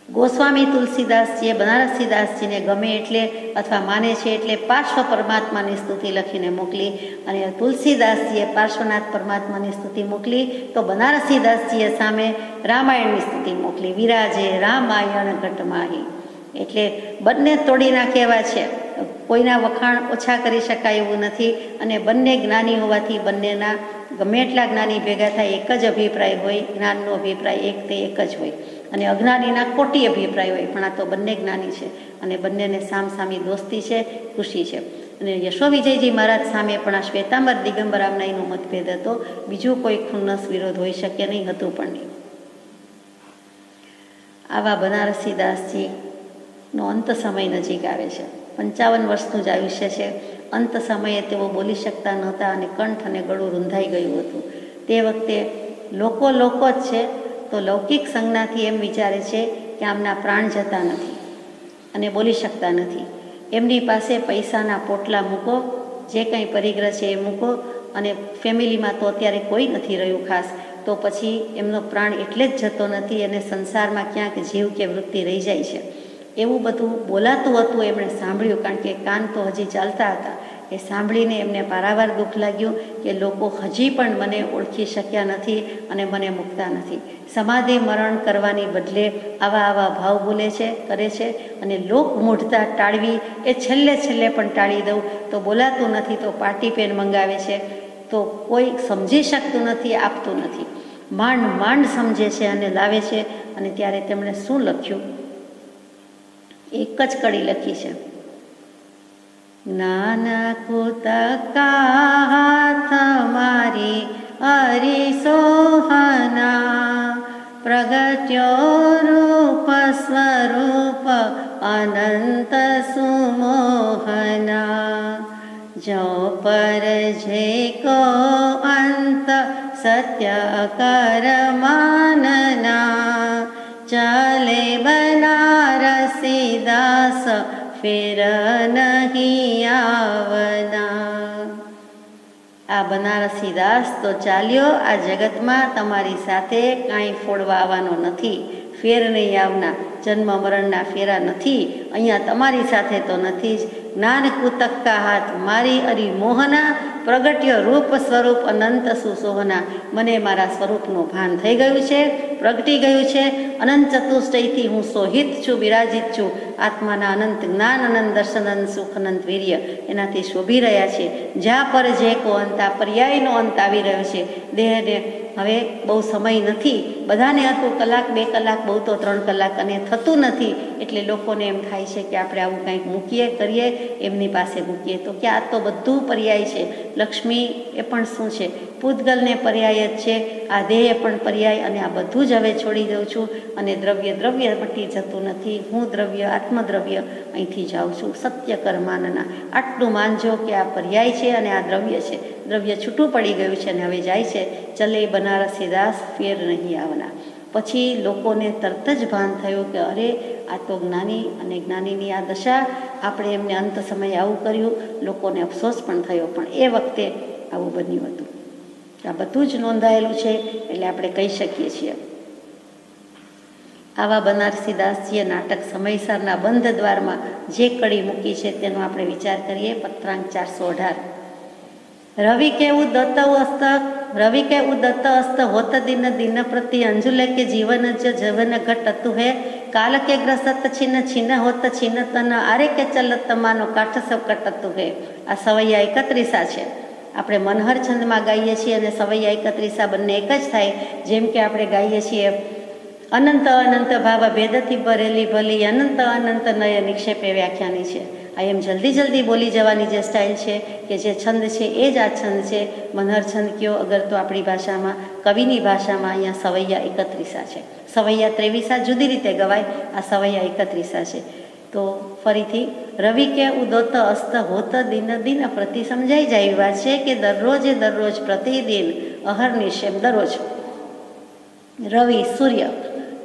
ગોસ્વામી તુલસીદાસજીએ બનારસીદાસજીને ગમે એટલે અથવા માને છે એટલે પાર્શ્વ પરમાત્માની સ્તુતિ લખીને મોકલી, અને તુલસીદાસજીએ પાર્શ્વનાથ પરમાત્માની સ્તુતિ મોકલી, તો બનારસીદાસજીએ સામે રામાયણની સ્તુતિ મોકલી, વિરાજે રામાયણ ઘટમાહી. એટલે બંને તોડી નાખે એવા છે, કોઈના વખાણ ઓછા કરી શકાય એવું નથી. અને બંને જ્ઞાની હોવાથી બંનેના ગમે એટલા જ્ઞાની ભેગા થાય એક જ અભિપ્રાય હોય, જ્ઞાનનો અભિપ્રાય એક તે એક જ હોય, અને અજ્ઞાનીના કોટી અભિપ્રાય હોય, પણ આ તો બંને જ્ઞાની છે અને બંનેને સામસામી દોસ્તી છે, ખુશી છે. અને યશોવિજયજી મહારાજ સામે પણ આ શ્વેતાંબર દિગંબર આમનાઈનો મતભેદ હતો, બીજું કોઈ ખુન્નસ વિરોધ હોઈ શકે નહીં, હતું પણ નહીં. આવા બનારસીદાસજી નો અંત સમય નજીક આવે છે. 55 વર્ષનું જ આયુષ્ય છે. અંત સમયે તેઓ બોલી શકતા નહોતા અને કંઠ અને ગળું રૂંધાઈ ગયું હતું. તે વખતે લોકો જ છે, તો લૌકિક સંજ્ઞાથી એમ વિચારે છે કે આમના પ્રાણ જતા નથી અને બોલી શકતા નથી. એમની પાસે પૈસાના પોટલા મૂકો, જે કંઈ પરિગ્રહ છે એ મૂકો, અને ફેમિલીમાં તો અત્યારે કોઈ નથી રહ્યું ખાસ, તો પછી એમનો પ્રાણ એટલે જ જતો નથી અને સંસારમાં ક્યાંક જીવ કે વૃત્તિ રહી જાય છે. એવું બધું બોલાતું હતું, એમણે સાંભળ્યું, કારણ કે કાન તો હજી ચાલતા હતા. એ સાંભળીને એમને પારાવાર દુઃખ લાગ્યું કે લોકો હજી પણ મને ઓળખી શક્યા નથી અને મને મૂકતા નથી. સમાધિ મરણ કરવાની બદલે આવા ભાવ બોલે છે, કરે છે, અને લોક મૂઢતા ટાળવી એ છેલ્લે પણ ટાળી દઉં, તો બોલાતું નથી તો પાર્ટી પેન મંગાવે છે, તો કોઈ સમજી શકતું નથી, આપતું નથી, માંડ સમજે છે અને લાવે છે. અને ત્યારે તેમણે શું લખ્યું, એક જ કડી લખી છે, નાના કુતકા હાથ મારી હરિસોહના, પ્રગટ્યો રૂપ સ્વરૂપ અનંત સુમોહના, જો પર જે કો અંત સત્ય કર માનના, ચલે બનારસીદાસ ફિર નહીં આવના. આ બનારસીદાસ તો ચાલ્યો, આ જગતમાં તમારી સાથે કાંઈ ફોડવા આવવાનો નથી, ફેર નહીં આવના, જન્મ મરણના ફેરા નથી, અહીંયા તમારી સાથે તો નથી જ. જ્ઞાન કુતક્કા હાથ મારી અરી મોહના, પ્રગટ્ય રૂપ સ્વરૂપ અનંત સુશોહના. મને મારા સ્વરૂપનું ભાન થઈ ગયું છે, પ્રગટી ગયું છે. અનંત ચતુષ્ટયથી હું શોહિત છું, બિરાજિત છું. આત્માના અનંત જ્ઞાન, અનંત દર્શન, અનંત સુખ, અનંત વીર્ય એનાથી શોભી રહ્યા છે. જ્યાં પર જે કો અંત, આ પર્યાયનો અંત આવી રહ્યો છે. દેહને હવે બહુ સમય નથી, બધાને હતું કલાક 2 કલાક, બહુ તો 3 કલાક, અને થતું નથી. એટલે લોકોને એમ થાય છે કે આપણે આવું કંઈક મૂકીએ, કરીએ, એમની પાસે મૂકીએ. તો કે આ તો બધું પર્યાય છે. લક્ષ્મી એ પણ શું છે? પૂતગલને પર્યાય જ છે. આ દેહ પણ પર્યાય, અને આ બધું જ હવે છોડી દઉં છું. અને દ્રવ્ય મટી જતું નથી. હું દ્રવ્ય, આત્મદ્રવ્ય અહીંથી જાઉં છું. સત્ય કર્માનના, આટલું માનજો કે આ પર્યાય છે અને આ દ્રવ્ય છે. દ્રવ્ય છૂટું પડી ગયું છે અને હવે જાય છે. ચલે બનારસી દાસ, ફેર નહીં આવના. પછી લોકોને તરત જ ભાન થયું કે અરે આ તો જ્ઞાની, અને જ્ઞાનીની આ દશા, આપણે એમને અંત સમયે આવું કર્યું. લોકોને અફસોસ પણ થયો, પણ એ વખતે આવું બન્યું હતું. આ બધું જ નોંધાયેલું છે. એટલે આપણે કહી શકીએ છીએ આવા બનારસી દાસજીએ નાટક સમયસરના બંધ દ્વારમાં જે કડી મૂકી છે તેનો આપણે વિચાર કરીએ. પત્રાંક 418. રવિ કે ઉદત્ત અસ્ત હોત દિન દિન પ્રતિ અંજુલે કે જીવન જ જવન ઘટતું હે. કાલ કે ગ્રસત છીન છીન હોત છીન તન, આરે કે ચલત માનો કાઠ સબ કટતું હે. આ સવૈયા 31 છે. આપણે મનહર છંદમાં ગાઈએ છીએ અને સવૈયા 31 બંને એક જ થાય. જેમ કે આપણે ગાઈએ છીએ અનંત અનંત ભાવ ભેદથી ભરેલી ભલી, અનંત અનંત નય નિક્ષેપે વ્યાખ્યાની છે. આ એમ જલ્દી બોલી જવાની જે સ્ટાઇલ છે, કે જે છંદ છે એ જ આ છંદ છે. મનહર છંદ કયો અગર તો આપણી ભાષામાં, કવિની ભાષામાં અહીંયા સવૈયા 31 છે. સવૈયા 23 જુદી રીતે ગવાય, આ સવૈયા 31 છે. તો ફરીથી રવિ કે ઉદોત અસ્ત હોત દિન દિન પ્રતિ સમજાઈ જાય એવી વાત છે કે દરરોજ પ્રતિદિન અહર્નિશેમ દરરોજ રવિ સૂર્ય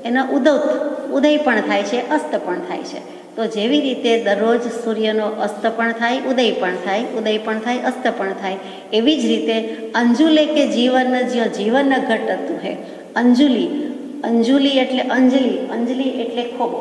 એના ઉદય પણ થાય છે, અસ્ત પણ થાય છે. તો જેવી રીતે દરરોજ સૂર્યનો અસ્ત પણ થાય, ઉદય પણ થાય, અસ્ત પણ થાય, એવી જ રીતે અંજુલે કે જીવન ઘટતું હે. અંજુલી એટલે અંજલિ એટલે ખોબો.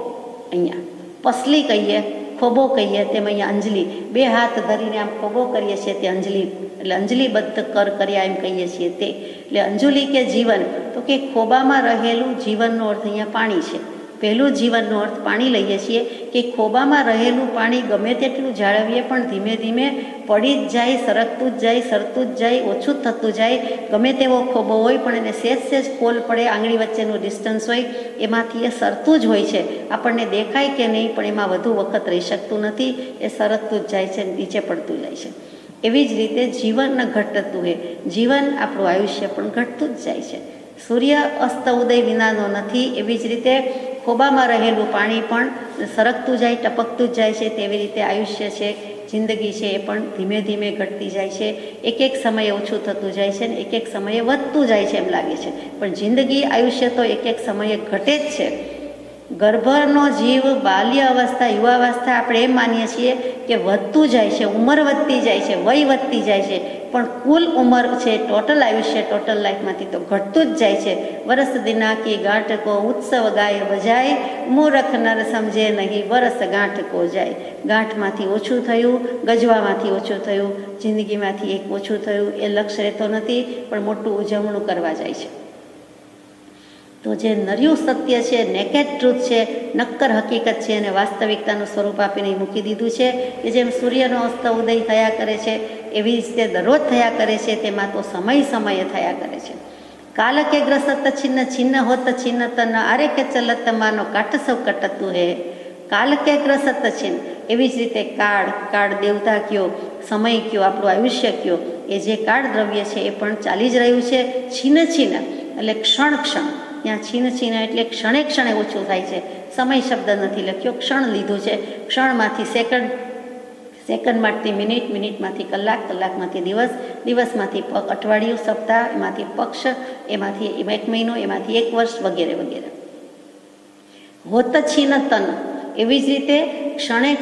અહીંયા પસલી કહીએ, ખોબો કહીએ, તેમ અહીંયા અંજલિ. 2 હાથ ધરીને આમ ખોબો કરીએ છીએ તે અંજલિ, એટલે અંજલિબદ્ધ કર્યા એમ કહીએ છીએ તે. એટલે અંજુલી કે જીવન, તો કે ખોબામાં રહેલું જીવનનો અર્થ અહીંયા પાણી છે. પહેલું જીવનનો અર્થ પાણી લઈએ છીએ કે ખોબામાં રહેલું પાણી ગમે તેટલું જાળવીએ પણ ધીમે ધીમે પડી જ જાય, સરકતું જ જાય, સરતું જ જાય, ઓછું જ થતું જાય. ગમે તેવો ખોબો હોય પણ એને સેજ ખોલ પડે, આંગળી વચ્ચેનું ડિસ્ટન્સ હોય, એમાંથી એ સરતું જ હોય છે. આપણને દેખાય કે નહીં, પણ એમાં વધુ વખત રહી શકતું નથી. એ સરકતું જ જાય છે, નીચે પડતું જાય છે. એવી જ રીતે જીવન ઘટતું હોય, જીવન આપણું આયુષ્ય પણ ઘટતું જ જાય છે. સૂર્ય અસ્ત ઉદય વિનાનો નથી. એવી જ રીતે ખોબામાં રહેલું પાણી પણ સરકતું જાય, ટપકતું જ જાય છે. તેવી રીતે આયુષ્ય છે, જિંદગી છે, એ પણ ધીમે ધીમે ઘટતી જાય છે. એક સમયે ઓછું થતું જાય છે ને એક સમયે વધતું જાય છે એમ લાગે છે, પણ જિંદગી, આયુષ્ય તો એક સમયે ઘટે જ છે. ગર્ભનો જીવ બાલ્ય અવસ્થા, યુવાવસ્થા આપણે એમ માનીએ છીએ કે વધતું જાય છે, ઉંમર વધતી જાય છે, વય વધતી જાય છે, પણ કુલ ઉંમર છે, ટોટલ આયુષ્ય, ટોટલ લાઈફમાંથી તો ઘટતું જ જાય છે. વરસ દિનાકી ગાંઠ કો ઉત્સવ ગાય બજાય, મૂરખ નર સમજે નહીં વરસ ગાંઠ કો જાય. ગાંઠમાંથી ઓછું થયું, ગજવામાંથી ઓછું થયું, જિંદગીમાંથી એક ઓછું થયું, એ લક્ષ્ય રહેતો નથી, પણ મોટું ઉજવણું કરવા જાય છે. તો જે નર્યું સત્ય છે, નેકેડ ટ્રુથ છે, નક્કર હકીકત છે, અને વાસ્તવિકતાનું સ્વરૂપ આપીને મૂકી દીધું છે. કે જેમ સૂર્યનો અસ્ત ઉદય થયા કરે છે, એવી રીતે દરરોજ થયા કરે છે. તેમાં તો સમયે થયા કરે છે. કાલ કે ગ્રસત છિન્ન હોત છિન્ન તન, આરે કે ચલત માનો કાઠ સૌ કટતું હે. કાલ કે ગ્રસત છિન્ન, એવી જ રીતે કાળ દેવતા કયો, સમય કયો, આપણું આયુષ્ય કયો, એ જે કાળ દ્રવ્ય છે એ પણ ચાલી જ રહ્યું છે. છીન એટલે ક્ષણ. ત્યાં છીન એટલે ક્ષણે ઓછું થાય છે. સમય શબ્દ નથી લખ્યો, ક્ષણ લીધું છે. ક્ષણમાંથી સેકન્ડમાંથી મિનિટ, મિનિટમાંથી કલાક, કલાકમાંથી દિવસ, દિવસમાંથી અઠવાડિયું, સપ્તાહ, એમાંથી પક્ષ, એમાંથી 1 મહિનો, એમાંથી 1 વર્ષ, વગેરે વગેરે. હોત છીન તન, એવી જ રીતે ક્ષણે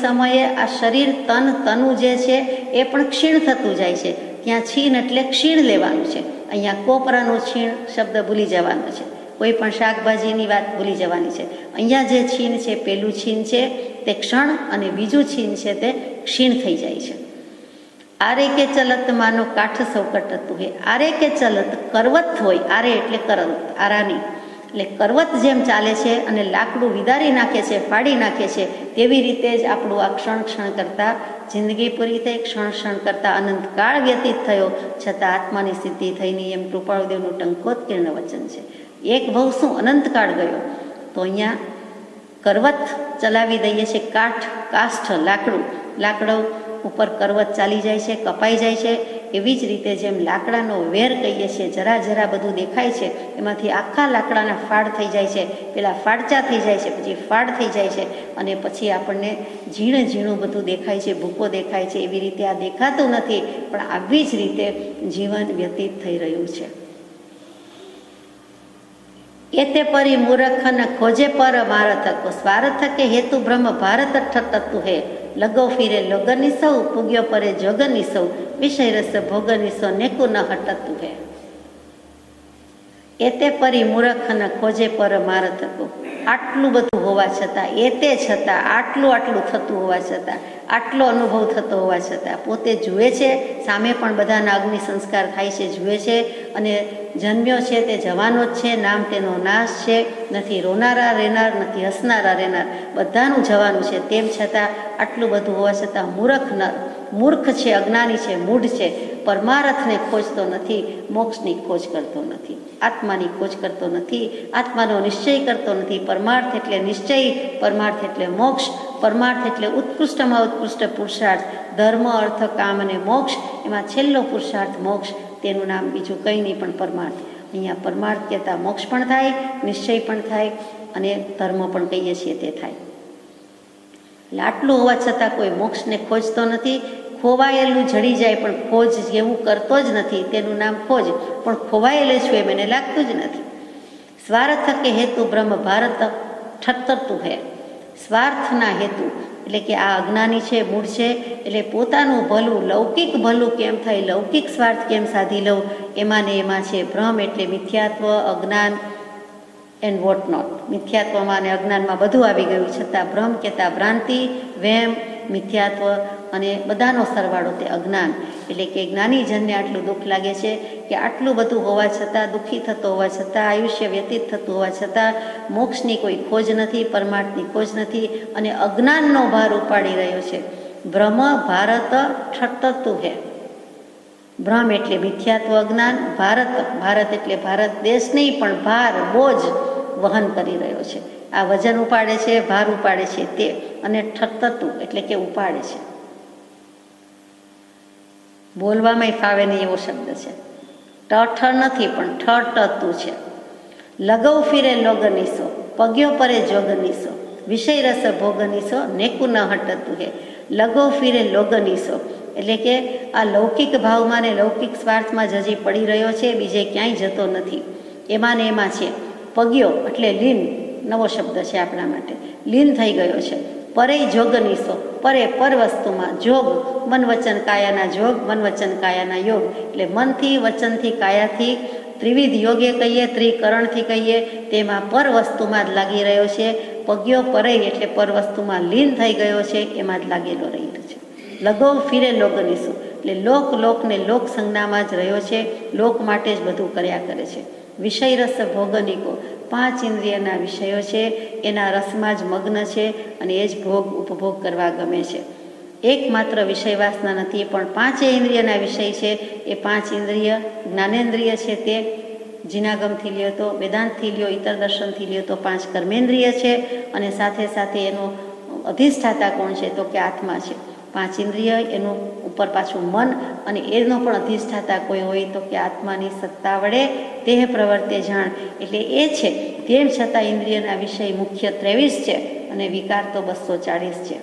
સમયે આ શરીર તનુ જે છે એ પણ ક્ષીણ થતું જાય છે. ત્યાં છીન એટલે ક્ષીણ લેવાનું છે. અહીંયા કોપરાનું છીણ શબ્દ ભૂલી જવાનો છે. કોઈ પણ શાકભાજીની વાત ભૂલી જવાની છે. અહીંયા જે છીન છે, પહેલું છીન છે તે ક્ષણ અને બીજું છીન છે તે ક્ષીણ થઈ જાય છે. આરે કે ચલત માનો કાઠ સૌકટ હતું હે. આરે કે ચલત કરવત હોય, આરે એટલે કરવત, આરાની એટલે કરવત જેમ ચાલે છે અને લાકડું વિદારી નાખે છે, ફાડી નાખે છે, તેવી રીતે જ આપણું આ ક્ષણ ક્ષણ કરતાં જિંદગી પૂરી થઈ, ક્ષણ ક્ષણ કરતાં અનંતકાળ વ્યતીત થયો, છતાં આત્માની સિદ્ધિ થઈ નહીં, એમ કૃપાળુદેવનું ટંકોત્કીર્ણ વચન છે. એક ભવ શું અનંતકાળ ગયો, તો અહીંયા કરવત ચલાવી દઈએ છીએ, કાષ્ઠ લાકડો ઉપર કરવત ચાલી જાય છે, કપાઈ જાય છે. એવી જ રીતે જેમ લાકડાનો વેર કહીએ છીએ, જરા જરા બધું દેખાય છે, એમાંથી આખા લાકડાના ફાડ થઈ જાય છે, પેલા ફાડચા થઈ જાય છે, પછી ફાડ થઈ જાય છે, અને પછી આપણને ઝીણું બધું દેખાય છે, ભૂકો દેખાય છે. એવી રીતે આ દેખાતું નથી, પણ આવી જ રીતે જીવન વ્યતીત થઈ રહ્યું છે. એતે પરી મૂર્ખન ખોજે પર મારથકો સ્વાર્થકે હેતુ બ્રહ્મ ભારત ઠટતું હે લગો ફીરે લોગની સૌ પૂગ્યો પરે જોગની સૌ વિષય રસ ભોગની સૌ નેકુ ન હટતું હે. એતે પરી મૂર્ખન ખોજે પર મારથકો, આટલું બધું હોવા છતાં, એતે છતાં, આટલું થતું હોવા છતાં, આટલો અનુભવ થતો હોવા છતાં પોતે જુએ છે, સામે પણ બધાના અગ્નિ સંસ્કાર થાય છે, જુએ છે, અને જન્મ્યો છે તે જવાનો જ છે, નામ તેનો નાશ છે, નથી રોનારા રહેનાર, નથી હસનારા રહેનાર, બધાનું જવાનું છે. તેમ છતાં આટલું બધું હોવા છતાં મૂર્ખ છે, અજ્ઞાની છે, મૂઢ છે, પરમાર્થને ખોજતો નથી, મોક્ષની ખોજ કરતો નથી, આત્માની ખોજ કરતો નથી, આત્માનો નિશ્ચય કરતો નથી. પરમાર્થ એટલે નિશ્ચય, પરમાર્થ એટલે મોક્ષ, પરમાર્થ એટલે ઉત્કૃષ્ટમાં ઉત્કૃષ્ટ પુરુષાર્થ, ધર્મ, અર્થ, કામ અને મોક્ષ. એમાં છેલ્લો પુરુષાર્થ મોક્ષ, તેનું નામ બીજું કંઈ નહીં પણ પરમાર્થ. અહીંયા પરમાર્થ કહેતા મોક્ષ પણ થાય, નિશ્ચય પણ થાય, અને ધર્મ પણ કહીએ છીએ તે થાય. એટલે આટલું હોવા છતાં કોઈ મોક્ષને ખોજતો નથી. ખોવાયેલું જડી જાય પણ ખોજ એવું કરતો જ નથી, તેનું નામ ખોજ, પણ ખોવાયેલું છું એમ એને લાગતું જ નથી. સ્વાર્થ કે હેતુ બ્રહ્મ ભારત ઠટતું હે. સ્વાર્થના હેતુ એટલે કે આ અજ્ઞાની છે, મૂળ છે, એટલે પોતાનું ભલું, લૌકિક ભલું કેમ થાય, લૌકિક સ્વાર્થ કેમ સાધી લઉં, એમાં ને એમાં છે. ભ્રમ એટલે મિથ્યાત્વ, અજ્ઞાન એન્ડ વોટ નોટ. મિથ્યાત્વમાં અને અજ્ઞાનમાં બધું આવી ગયું, છતાં ભ્રમ કહેતા ભ્રાંતિ, વહેમ, મિથ્યાત્વ અને બધાનો સરવાળો તે અજ્ઞાન. એટલે કે જ્ઞાનીજનને આટલું દુઃખ લાગે છે કે આટલું બધું હોવા છતાં, દુઃખી થતો હોવા છતાં, આયુષ્ય વ્યતીત થતું હોવા છતાં મોક્ષની કોઈ ખોજ નથી, પરમાર્થની ખોજ નથી, અને અજ્ઞાનનો ભાર ઉપાડી રહ્યો છે. ભ્રમ ભારત ઠટતું હે. ભ્રમ એટલે મિથ્યાત્વ, અજ્ઞાન. ભારત એટલે ભારત દેશ નહીં પણ ભાર, બોજ વહન કરી રહ્યો છે. આ વજન ઉપાડે છે, ભાર ઉપાડે છે તે, અને ઠટતું એટલે કે ઉપાડે છે. બોલવામાં ફાવે નહીં એવો શબ્દ છે. ઠ નથી પણ ઠટતું છે. લગવ ફીરે લોગનીસો પગ્યો પરે જોગનીસો વિષય રસ ભોગનીસો નેકુ ન હટતું હે. લગો ફીરે લોગનીસો એટલે કે આ લૌકિક ભાવમાં ને લૌકિક સ્વાર્થમાં જ હજી પડી રહ્યો છે, બીજે ક્યાંય જતો નથી. એમાં ને એમાં છે. પગ્યો એટલે લીન, નવો શબ્દ છે આપણા માટે, લીન થઈ ગયો છે. પરે જોગનીસો, પરે પર વસ્તુમાં, જોગ મન વચન કાયાના જોગ, મન વચન કાયાના યોગ, એટલે મનથી, વચનથી, કાયાથી ત્રિવિધ યોગે કહીએ, ત્રિકરણથી કહીએ, તેમાં પર વસ્તુમાં જ લાગી રહ્યો છે. પગ્યો પરે એટલે પર વસ્તુમાં લીન થઈ ગયો છે, એમાં જ લાગેલો રહ્યો છે. લગો ફીરે લોગનીસો એટલે લોકને લોક સંજ્ઞામાં જ રહ્યો છે, લોક માટે જ બધું કર્યા કરે છે. વિષય રસ ભોગનિકો, 5 ઇન્દ્રિયના વિષયો છે, એના રસમાં જ મગ્ન છે, અને એ જ ઉપભોગ કરવા ગમે છે. એકમાત્ર વિષય વાસના નથી, પણ 5 ઇન્દ્રિયના વિષય છે. એ 5 ઇન્દ્રિય જ્ઞાનેન્દ્રિય છે, તે જીનાગમથી લ્યો તો, વેદાંતથી લ્યો, ઇતર દર્શનથી લ્યો તો 5 કર્મેન્દ્રિય છે, અને સાથે સાથે એનો અધિષ્ઠાતા કોણ છે તો કે આત્મા છે. 5 ઇન્દ્રિય, એનું ઉપર પાછું મન, અને એનો પણ અધિષ્ઠાતા કોઈ હોય તો કે આત્માની સત્તા વડે દેહ પ્રવર્તે જાણ, એટલે એ છે. તેમ છતાં ઇન્દ્રિયના વિષય મુખ્ય 23 છે, અને વિકાર તો 240 છે.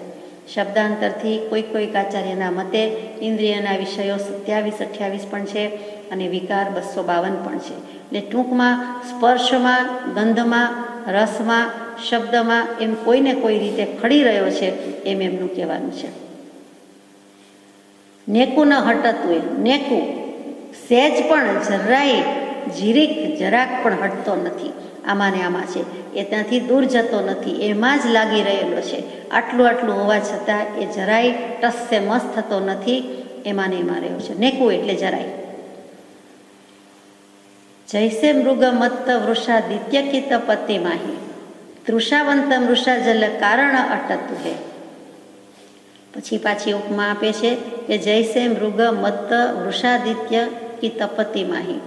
શબ્દાંતરથી કોઈક આચાર્યના મતે ઇન્દ્રિયના વિષયો 27-28 પણ છે, અને વિકાર 252 પણ છે. એટલે ટૂંકમાં સ્પર્શમાં, ગંધમાં, રસમાં, શબ્દમાં એમ કોઈને કોઈ રીતે ખડી રહ્યો છે, એમ એમનું કહેવાનું છે. નેકુ ન હટતું એ, નેકુ સહેજ પણ જરાય જીરીક જરાક પણ હટતો નથી. આમાં ને આમાં છે, એ ત્યાંથી દૂર જતો નથી, એમાં જ લાગી રહેલો છે. આટલું હોવા છતાં એ જરાય ટસસે મસ થતો નથી, એમાં ને એમાં રહ્યો છે. નેકવું એટલે જરાય. જૈસે મૃગ મત્ત વૃષાદિત્ય કિત પતિ માહી તૃષાવંત મૃષા જલ કારણ અટતું હે. પછી પાછી ઉપમા આપે છે કે જૈસે મૃગ મત્ત વૃષાદિત્ય કિત પતિ માહી.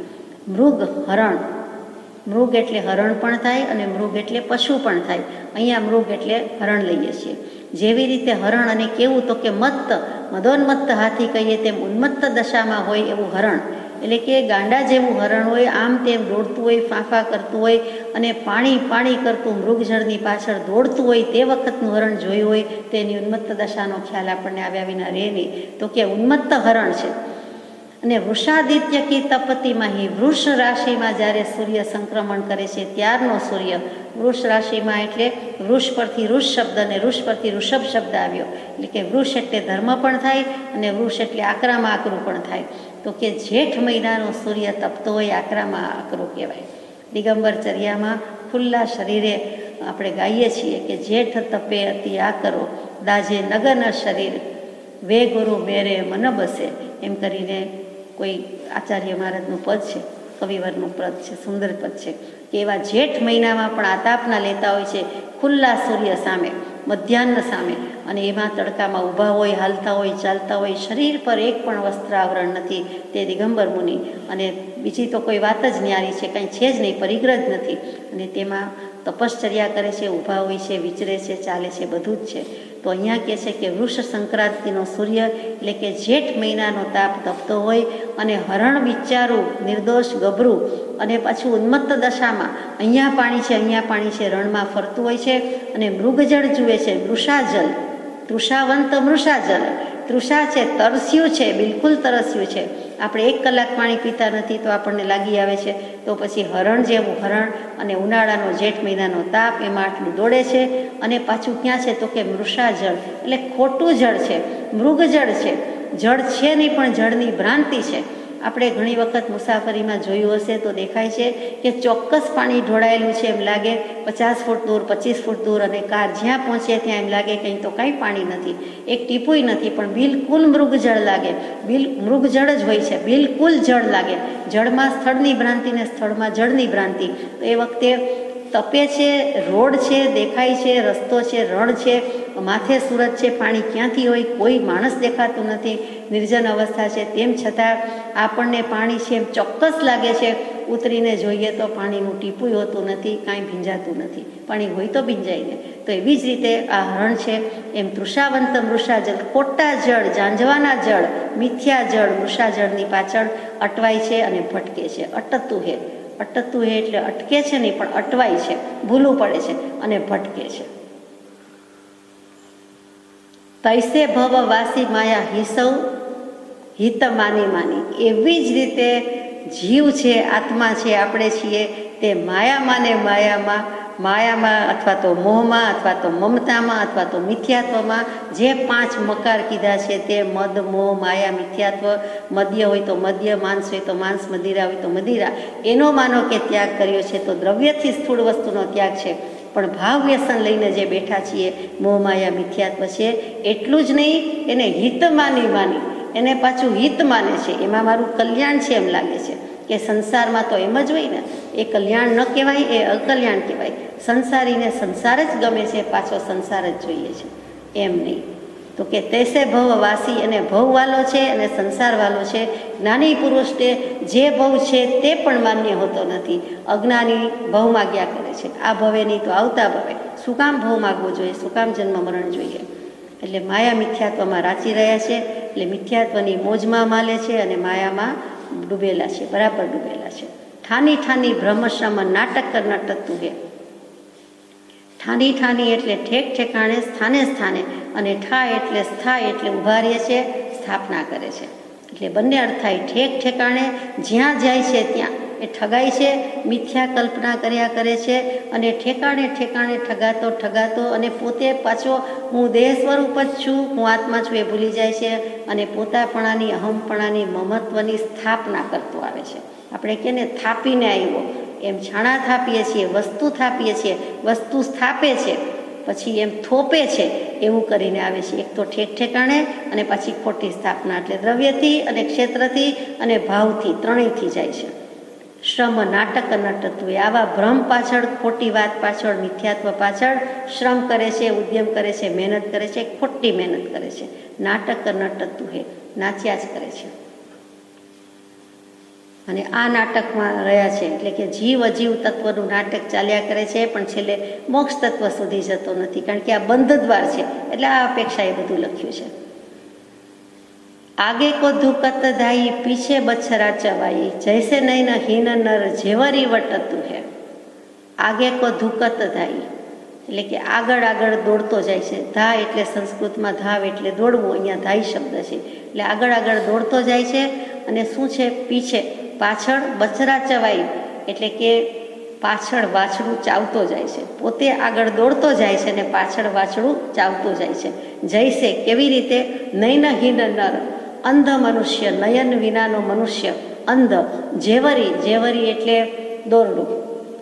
મૃગ હરણ, મૃગ એટલે હરણ પણ થાય અને મૃગ એટલે પશુ પણ થાય. અહીંયા મૃગ એટલે હરણ લઈએ છીએ. જેવી રીતે હરણ અને કેવું તો કે મત્ત, મદોન્મત્ત હાથી કહીએ તેમ ઉન્મત્ત દશામાં હોય એવું હરણ, એટલે કે ગાંડા જેવું હરણ હોય, આમ તેમ દોડતું હોય, ફાંફા કરતું હોય અને પાણી કરતું મૃગજળની પાછળ દોડતું હોય, તે વખતનું હરણ જોયું હોય તેની ઉન્મત્ત દશાનો ખ્યાલ આપણને આવ્યા વિના રહે નહીં. તો કે ઉન્મત્ત હરણ છે. અને વૃષાદિત્ય કી તપતિમાં વૃષ રાશિમાં જ્યારે સૂર્ય સંક્રમણ કરે છે ત્યારનો સૂર્ય, વૃષ રાશિમાં એટલે વૃષ પરથી ઋષ શબ્દ અને ઋષ પરથી ઋષભ શબ્દ આવ્યો, એટલે કે વૃષ એટલે ધર્મ પણ થાય અને વૃષ એટલે આકરામાં આકરું પણ થાય. તો કે જેઠ મહિનાનો સૂર્ય તપતો હોય આકરામાં આકરું કહેવાય. દિગંબર ચર્યામાં ખુલ્લા શરીરે આપણે ગાઈએ છીએ કે જેઠ તપે અતિ આકરો દાજે નગન શરીર વે ગુરુ મેરે મન બસે, એમ કરીને કોઈ આચાર્ય મહારાજનું પદ છે, કવિવરનું પદ છે, સુંદર પદ છે કે એવા જેઠ મહિનામાં પણ આતાપના લેતા હોય છે ખુલ્લા સૂર્ય સામે, મધ્યાહ્ન સામે, અને એમાં તડકામાં ઊભા હોય, હાલતા હોય, ચાલતા હોય, શરીર પર એક પણ વસ્ત્ર આવરણ નથી તે દિગંબર મુનિ. અને બીજી તો કોઈ વાત જ ન્યારી છે, કાંઈ છે જ નહીં, પરિગ્રહ જ નથી. અને તેમાં તપશ્ચર્યા કરે છે, ઊભા હોય છે, વિચરે છે, ચાલે છે, બધું જ છે. તો અહીંયા કહે છે કે વૃષ સંક્રાંતિનો સૂર્ય એટલે કે જેઠ મહિનાનો તાપ તપતો હોય અને હરણ વિચારું નિર્દોષ ગભરું અને પાછું ઉન્મત્ત દશામાં અહીંયા પાણી છે, અહીંયા પાણી છે, રણમાં ફરતું હોય છે. અને મૃગજળ જુએ છે, વૃષાજલ, તૃષાવંત મૃષાજલ. તૃષા છે, તરસ્યું છે, બિલકુલ તરસ્યું છે. આપણે 1 કલાક પાણી પીતા નથી તો આપણને લાગી આવે છે. તો પછી હરણ જેવું હરણ અને ઉનાળાનો જેઠ મહિનાનો તાપ એમાં આટલું દોડે છે. અને પાછું ક્યાં છે તો કે મૃષાજળ એટલે ખોટું જળ છે, મૃગજળ છે, જળ છે નહીં પણ જળની ભ્રાંતિ છે. આપણે ઘણી વખત મુસાફરીમાં જોયું હશે તો દેખાય છે કે ચોક્કસ પાણી ઢોળાયેલું છે એમ લાગે, 50 ફૂટ દૂર, 25 ફૂટ દૂર, અને કાર જ્યાં પહોંચે ત્યાં એમ લાગે કંઈ તો કાંઈ પાણી નથી, એક ટીપુય નથી, પણ બિલકુલ મૃગજળ લાગે, મૃગજળ જ હોય છે, બિલકુલ જળ લાગે. જળમાં સ્થળની ભ્રાંતિ ને સ્થળમાં જળની ભ્રાંતિ. તો એ વખતે તપે છે, રોડ છે, દેખાય છે, રસ્તો છે, રણ છે, માથે સુરત છે, પાણી ક્યાંથી હોય કોઈ માણસ દેખાતું નથી, નિર્જન અવસ્થા છે, તેમ છતાં આપણને પાણી છે એમ ચોક્કસ લાગે છે. ઉતરીને જોઈએ તો પાણીનું ટીપું હોતું નથી, કાંઈ ભીંજાતું નથી. પાણી હોય તો ભીંજાય ને. તો એવી જ રીતે આ હરણ છે એમ તૃષાવંત મૃષાજળ, ખોટા જળ, જાંજવાના જળ, મિથ્યા જળ મૃષાજળની પાછળ અટવાય છે અને ભટકે છે. અટતું હે, અટતું હે એટલે અટકે છે નહીં પણ અટવાય છે, ભૂલું પડે છે અને ભટકે છે. તૈસે ભવ વાસી માયા હિસૌ હિત માની. એવી જ રીતે જીવ છે, આત્મા છે, આપણે છીએ તે માયામાં ને માયામાં અથવા તો મોહમાં અથવા તો મમતામાં અથવા તો મિથ્યાત્વમાં જે 5 મકાર કીધા છે તે મદ, મોહ, માયા, મિથ્યાત્વ, મદ્ય હોય તો મદ્ય, માંસ હોય તો માંસ, મદિરા હોય તો મદિરા, એનો માનો કે ત્યાગ કર્યો છે. તો દ્રવ્યથી સ્થૂળ વસ્તુનો ત્યાગ છે, પણ ભાવ વ્યસન લઈને જે બેઠા છીએ મોહ, માયા, મિથ્યાત્વ છે, એટલું જ નહીં એને હિત માની એને પાછું હિત માને છે. એમાં મારું કલ્યાણ છે એમ લાગે છે કે સંસારમાં તો એમ જ હોય ને, એ કલ્યાણ ન કહેવાય, એ અકલ્યાણ કહેવાય. સંસારીને સંસાર જ ગમે છે, પાછો સંસાર જ જોઈએ છે, એમ નહીં. તો કે તૈસે ભવ વાસી, અને ભવવાલો છે અને સંસારવાલો છે. જ્ઞાની પુરુષને જે ભવ છે તે પણ માન્ય હોતો નથી. અજ્ઞાની ભવ માગ્યા કરે છે, આ ભવે નહીં તો આવતા ભવે. શું કામ ભવ માગવું જોઈએ, શું કામ જન્મ મરણ જોઈએ? એટલે માયા મિથ્યાત્વમાં રાચી રહ્યા છે, એટલે મિથ્યાત્વની મોજમાં માલે છે અને માયામાં ડૂબેલા છે, બરાબર ડૂબેલા છે. ઠાની ભ્રમશ્રમ નાટક નટતું હે. ઠાની એટલે ઠેક ઠેકાણે, સ્થાને, અને ઠા એટલે સ્થાય એટલે ઊભા રહે છે, સ્થાપના કરે છે. એટલે બંને અર્થ થાય. ઠેક ઠેકાણે જ્યાં જાય છે ત્યાં એ ઠગાય છે, મિથ્યા કલ્પના કર્યા કરે છે અને ઠેકાણે ઠેકાણે ઠગાતો અને પોતે પાછો હું દેહ સ્વરૂપ જ છું, હું આત્મા છું એ ભૂલી જાય છે અને પોતાપણાની અહમપણાની મમત્વની સ્થાપના કરતો આવે છે. આપણે કહે ને થાપીને આવ્યો, એમ છાણા થાપીએ છીએ, વસ્તુ થાપીએ છીએ, વસ્તુ સ્થાપે છે પછી એમ થોપે છે એવું કરીને આવે છે. એક તો ઠેકાણે અને પછી ખોટી સ્થાપના, એટલે દ્રવ્યથી અને ક્ષેત્રથી અને ભાવથી ત્રણેયથી જાય છે. શ્રમ નાટક નટતું, આવા ભ્રમ પાછળ, ખોટી વાત પાછળ, મિથ્યાત્વ પાછળ શ્રમ કરે છે, ઉદ્યમ કરે છે, મહેનત કરે છે, ખોટી મહેનત કરે છે. નાટક નટતું હે, નાચ્યા જ કરે છે. અને આ નાટકમાં રહ્યા છે એટલે કે જીવ અજીવ તત્વનું નાટક ચાલ્યા કરે છે, પણ છેલ્લે મોક્ષ તત્વ સુધી જતો નથી, કારણ કે આ બંધ દ્વાર છે. એટલે આ અપેક્ષા એ બધું લખ્યું છે. आगे को धुकत धाई पीछे बछरा चवाई जैसे नहीं न हीन नर जेवरी वटતું है. आगे को धुकत धाई એટલે કે આગળ આગળ દોડતો જાય છે. ધા એટલે સંસ્કૃતમાં ધાવ એટલે દોડવું, અહીંયા ધાઈ શબ્દ છે એટલે આગળ આગળ દોડતો જાય છે. અને શું છે? પીછે પાછળ, બચરા ચવાઈ એટલે કે પાછળ વાછડું ચાવતો જાય છે. પોતે આગળ દોડતો જાય છે અને પાછળ વાછડું ચાવતો જાય છે. જૈસે કેવી રીતે? નયન હીન નર અંધ મનુષ્ય, નયન વિનાનો મનુષ્ય અંધ, જેવરી, જેવરી એટલે દોરડું,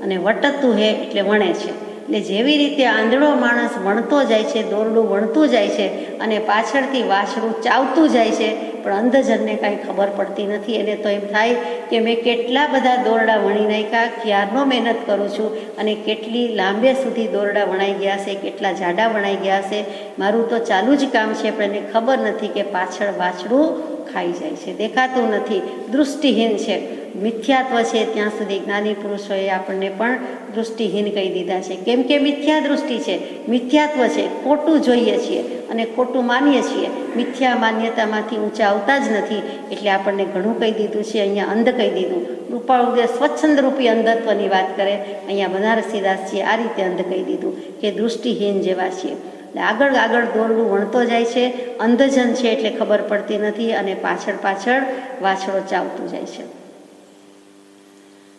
અને વટતું હે એટલે વણે છે. એટલે જેવી રીતે આંધળો માણસ વણતો જાય છે, દોરડું વણતું જાય છે અને પાછળથી વાછડું ચાવતું જાય છે, પણ અંધજનને કાંઈ ખબર પડતી નથી. એને તો એમ થાય કે મેં કેટલા બધા દોરડા વણી નાખ્યા, ક્યારનો મહેનત કરું છું અને કેટલી લાંબે સુધી દોરડા વણાઈ ગયા છે, કેટલા જાડા વણાઈ ગયા છે, મારું તો ચાલુ જ કામ છે, પણ એને ખબર નથી કે પાછળ વાછડું ખાઈ જાય છે, દેખાતું નથી, દૃષ્ટિહીન છે, મિથ્યાત્વ છે. ત્યાં સુધી જ્ઞાની પુરુષોએ આપણને પણ દૃષ્ટિહીન કહી દીધા છે. કેમ કે મિથ્યા દૃષ્ટિ છે, મિથ્યાત્વ છે, ખોટું જોઈએ છીએ અને ખોટું માનીએ છીએ. મિથ્યા માન્યતામાંથી ઊંચા આવતા જ નથી, એટલે આપણને ઘણું કહી દીધું છે. અહીંયા અંધ કહી દીધું. કૃપાળુ સ્વચ્છંદ રૂપી અંધત્વની વાત કરે, અહીંયા બનારસીદાસજીએ આ રીતે અંધ કહી દીધું કે દૃષ્ટિહીન જેવા છીએ. એટલે આગળ આગળ દોરડું વણતો જાય છે, અંધજન છે એટલે ખબર પડતી નથી અને પાછળ પાછળ વાછડો ચાવતું જાય છે.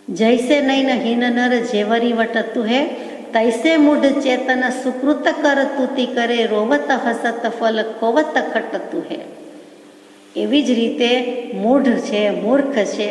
जैसे नहीं न हीन नर जेवरी वटतु है तैसे मूढ़ चेतन सुकृत कर तुति करे रोवत हसत फल खोवत खटतु है. એવી જ રીતે મૂઢ છે, મૂર્ખ છે,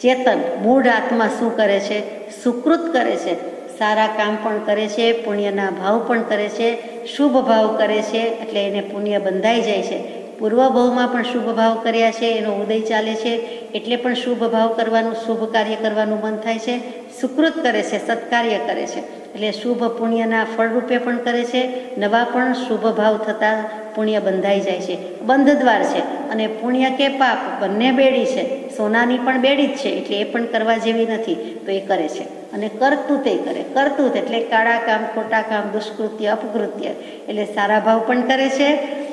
ચેતન મૂઢ આત્મા શું કરે છે? સુકૃત કરે છે, સારા કામ પણ કરે છે, પુણ્યના ભાવ પણ કરે છે, શુભ ભાવ કરે છે એટલે એને પુણ્ય બંધાઈ જાય છે. પૂર્વ ભાવમાં પણ શુભ ભાવ કર્યા છે, એનો ઉદય ચાલે છે એટલે પણ શુભ ભાવ કરવાનું, શુભ કાર્ય કરવાનું મન થાય છે. સુકૃત કરે છે, સત્કાર્ય કરે છે એટલે શુભ પુણ્યના ફળરૂપે પણ કરે છે, નવા પણ શુભ ભાવ થતાં પુણ્ય બંધાઈ જાય છે. બંધ દ્વાર છે અને પુણ્ય કે પાપ બંને બેડી છે, સોનાની પણ બેડી જ છે, એટલે એ પણ કરવા જેવી નથી, તો એ કરે છે. અને કરતું તે કરે, કરતું એટલે કાળા કામ, ખોટા કામ, દુષ્કૃત્ય, અપકૃત્ય, એટલે સારા ભાવ પણ કરે છે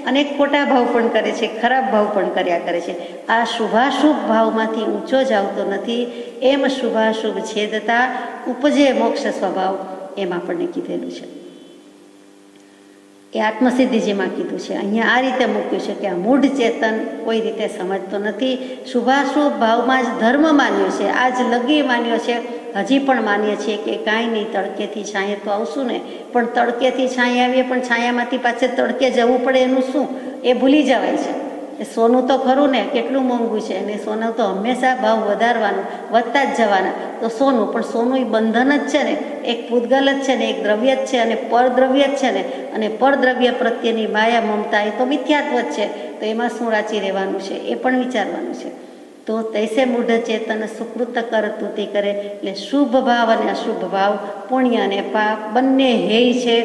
અને ખોટા ભાવ પણ કરે છે, ખરાબ ભાવ પણ કર્યા કરે છે. આ શુભાશુભ ભાવમાંથી ઊંચો જ આવતો નથી. એમ શુભાશુભ છેદતા ઉપજે મોક્ષ સ્વભાવ, એમ આપણને કીધેલું છે. એ આત્મસિદ્ધિજીમાં કીધું છે. અહીંયા આ રીતે મૂક્યું છે કે આ મૂઢ ચેતન કોઈ રીતે સમજતો નથી. શુભાશુભ ભાવમાં જ ધર્મ માન્યો છે, આજ લગી માન્યો છે, હજી પણ માનીએ છીએ કે કાંઈ નહીં, તડકેથી છાંયે તો આવશું ને, પણ તડકેથી છાંયે આવીએ પણ છાંયામાંથી પાછળ તડકે જવું પડે એનું શું, એ ભૂલી જવાય છે. સોનું તો ખરું ને, કેટલું મોંઘું છે, અને સોનું તો હંમેશા ભાવ વધારવાનું, વધતા જ જવાના. તો સોનું, પણ સોનું એ બંધન જ છે ને, એક પૂતગલ જ છે ને, એક દ્રવ્ય જ છે અને પરદ્રવ્ય જ છે ને, અને પરદ્રવ્ય પ્રત્યેની માયા મમતા એ તો મિથ્યાત્વ જ છે. તો એમાં શું રાચી રહેવાનું છે એ પણ વિચારવાનું છે. તો તૈસે મૂઢ ચેતન સુકૃત કરતું તે કરે, એટલે શુભ ભાવ અને અશુભ ભાવ, પુણ્ય અને પાપ બંને હેય છે.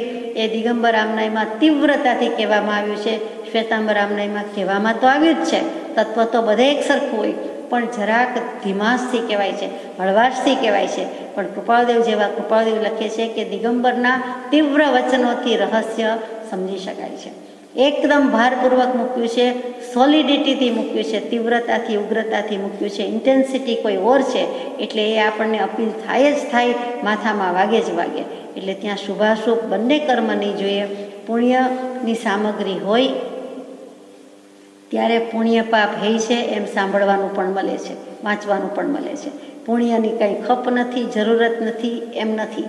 એ દિગંબર આમનાયમાં તીવ્રતાથી કહેવામાં આવ્યું છે, શ્વેતાંબર આમનાયમાં કહેવામાં તો આવ્યું જ છે. તત્વ તો બધે એક સરખું હોય, પણ જરાક ધીમાસથી કહેવાય છે, હળવાશથી કહેવાય છે. પણ કૃપાળદેવ જેવા કૃપાળદેવ લખે છે કે દિગંબરના તીવ્ર વચનોથી રહસ્ય સમજી શકાય છે. એકદમ ભારપૂર્વક મૂક્યું છે, સોલિડિટીથી મૂક્યું છે, તીવ્રતાથી, ઉગ્રતાથી મૂક્યું છે. ઇન્ટેન્સિટી કોઈ ઓર છે એટલે એ આપણને અપીલ થાય જ થાય, માથામાં વાગે જ વાગે. એટલે ત્યાં શુભાશુભ બંને કર્મ નહીં જોઈએ. પુણ્યની સામગ્રી હોય ત્યારે પુણ્ય પાપ હે છે એમ સાંભળવાનું પણ મળે છે, વાંચવાનું પણ મળે છે. પુણ્યની કંઈ ખપ નથી, જરૂરત નથી એમ નથી.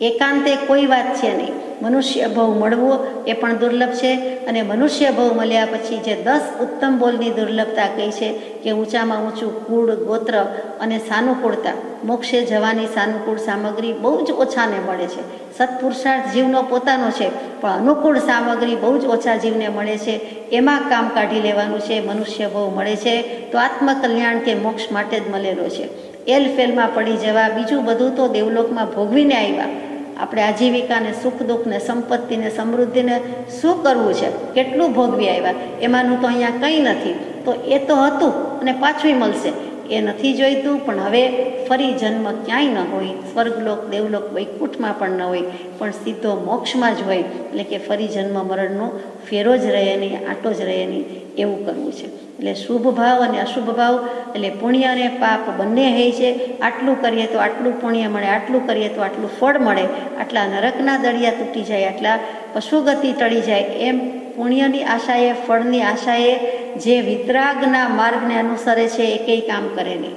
એકાંતે કોઈ વાત છે નહીં. મનુષ્ય ભવ મળવો એ પણ દુર્લભ છે, અને મનુષ્ય ભવ મળ્યા પછી જે 10 ઉત્તમ બોલની દુર્લભતા કહી છે કે ઊંચામાં ઊંચું કુળ, ગોત્ર અને સાનુકૂળતા, મોક્ષે જવાની સાનુકૂળ સામગ્રી બહુ જ ઓછાને મળે છે. સત્પુરુષાર્થ જીવનો પોતાનો છે, પણ અનુકૂળ સામગ્રી બહુ જ ઓછા જીવને મળે છે. એમાં કામ કાઢી લેવાનું છે. મનુષ્ય ભવ મળે છે તો આત્મકલ્યાણ કે મોક્ષ માટે જ મળેલો છે. એલફેલમાં પડી જવા, બીજું બધું તો દેવલોકમાં ભોગવીને આવ્યા. આપણે આજીવિકાને, સુખ દુઃખને, સંપત્તિને, સમૃદ્ધિને શું કરવું છે, કેટલું ભોગવી આવ્યા, એમાંનું તો અહીંયા કંઈ નથી. તો એ તો હતું અને પાછું મળશે એ નથી જોઈતું. પણ હવે ફરી જન્મ ક્યાંય ન હોય, સ્વર્ગલોક, દેવલોક, વૈકુંઠમાં પણ ન હોય, પણ સીધો મોક્ષમાં જ હોય. એટલે કે ફરી જન્મ મરણનો ફેરો જ રહે નહીં, આંટો જ રહે નહીં, એવું કરવું છે. એટલે શુભ ભાવ અને અશુભ ભાવ, એટલે પુણ્ય અને પાપ બંને હોય છે. આટલું કરીએ તો આટલું પુણ્ય મળે, આટલું કરીએ તો આટલું ફળ મળે, આટલા નરકના દળિયા તૂટી જાય, આટલા પશુગતિ ટળી જાય, એમ પુણ્યની આશાએ, ફળની આશાએ જે વિતરાગના માર્ગને અનુસરે છે એ કંઈ કામ કરે નહીં.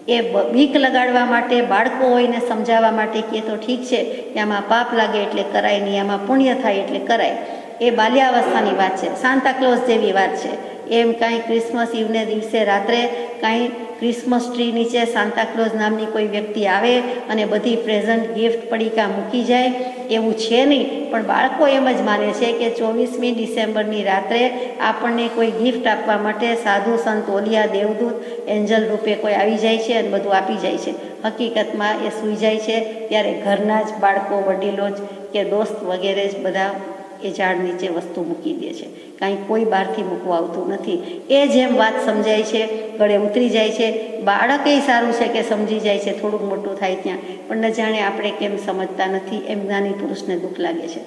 એ બીક લગાડવા માટે, બાળકો હોય ને સમજાવવા માટે કે તો ઠીક છે કે આમાં પાપ લાગે એટલે કરાય નહીં, આમાં પુણ્ય થાય એટલે કરાય, એ બાલ્યાવસ્થાની વાત છે, સાન્તાક્લોઝ જેવી વાત છે. એમ કાંઈ ક્રિસમસ ઇવને દિવસે રાત્રે કાંઈ ક્રિસમસ ટ્રી નીચે સાન્તાક્લોઝ નામની કોઈ વ્યક્તિ આવે અને બધી પ્રેઝન્ટ, ગિફ્ટ, પડીકા મૂકી જાય, એવું છે નહીં. પણ બાળકો એમ જ માને છે કે 24મી ડિસેમ્બરની રાત્રે આપણને કોઈ ગિફ્ટ આપવા માટે સાધુ, સંત, ઓલિયા, દેવદૂત, એન્જલ રૂપે કોઈ આવી જાય છે અને બધું આપી જાય છે. હકીકતમાં એ સૂઈ જાય છે ત્યારે ઘરના જ બાળકો, વડીલો જ કે દોસ્ત વગેરે જ બધા એ ઝાડ નીચે વસ્તુ મૂકી દે છે. કાંઈ કોઈ બહારથી મૂકવા આવતું નથી. એ જેમ વાત સમજાય છે, ગળે ઉતરી જાય છે. બાળક એ સારું છે કે સમજી જાય છે, થોડુંક મોટું થાય ત્યાં, પણ ન જાણે આપણે કેમ સમજતા નથી, એમ જ્ઞાની પુરુષને દુઃખ લાગે છે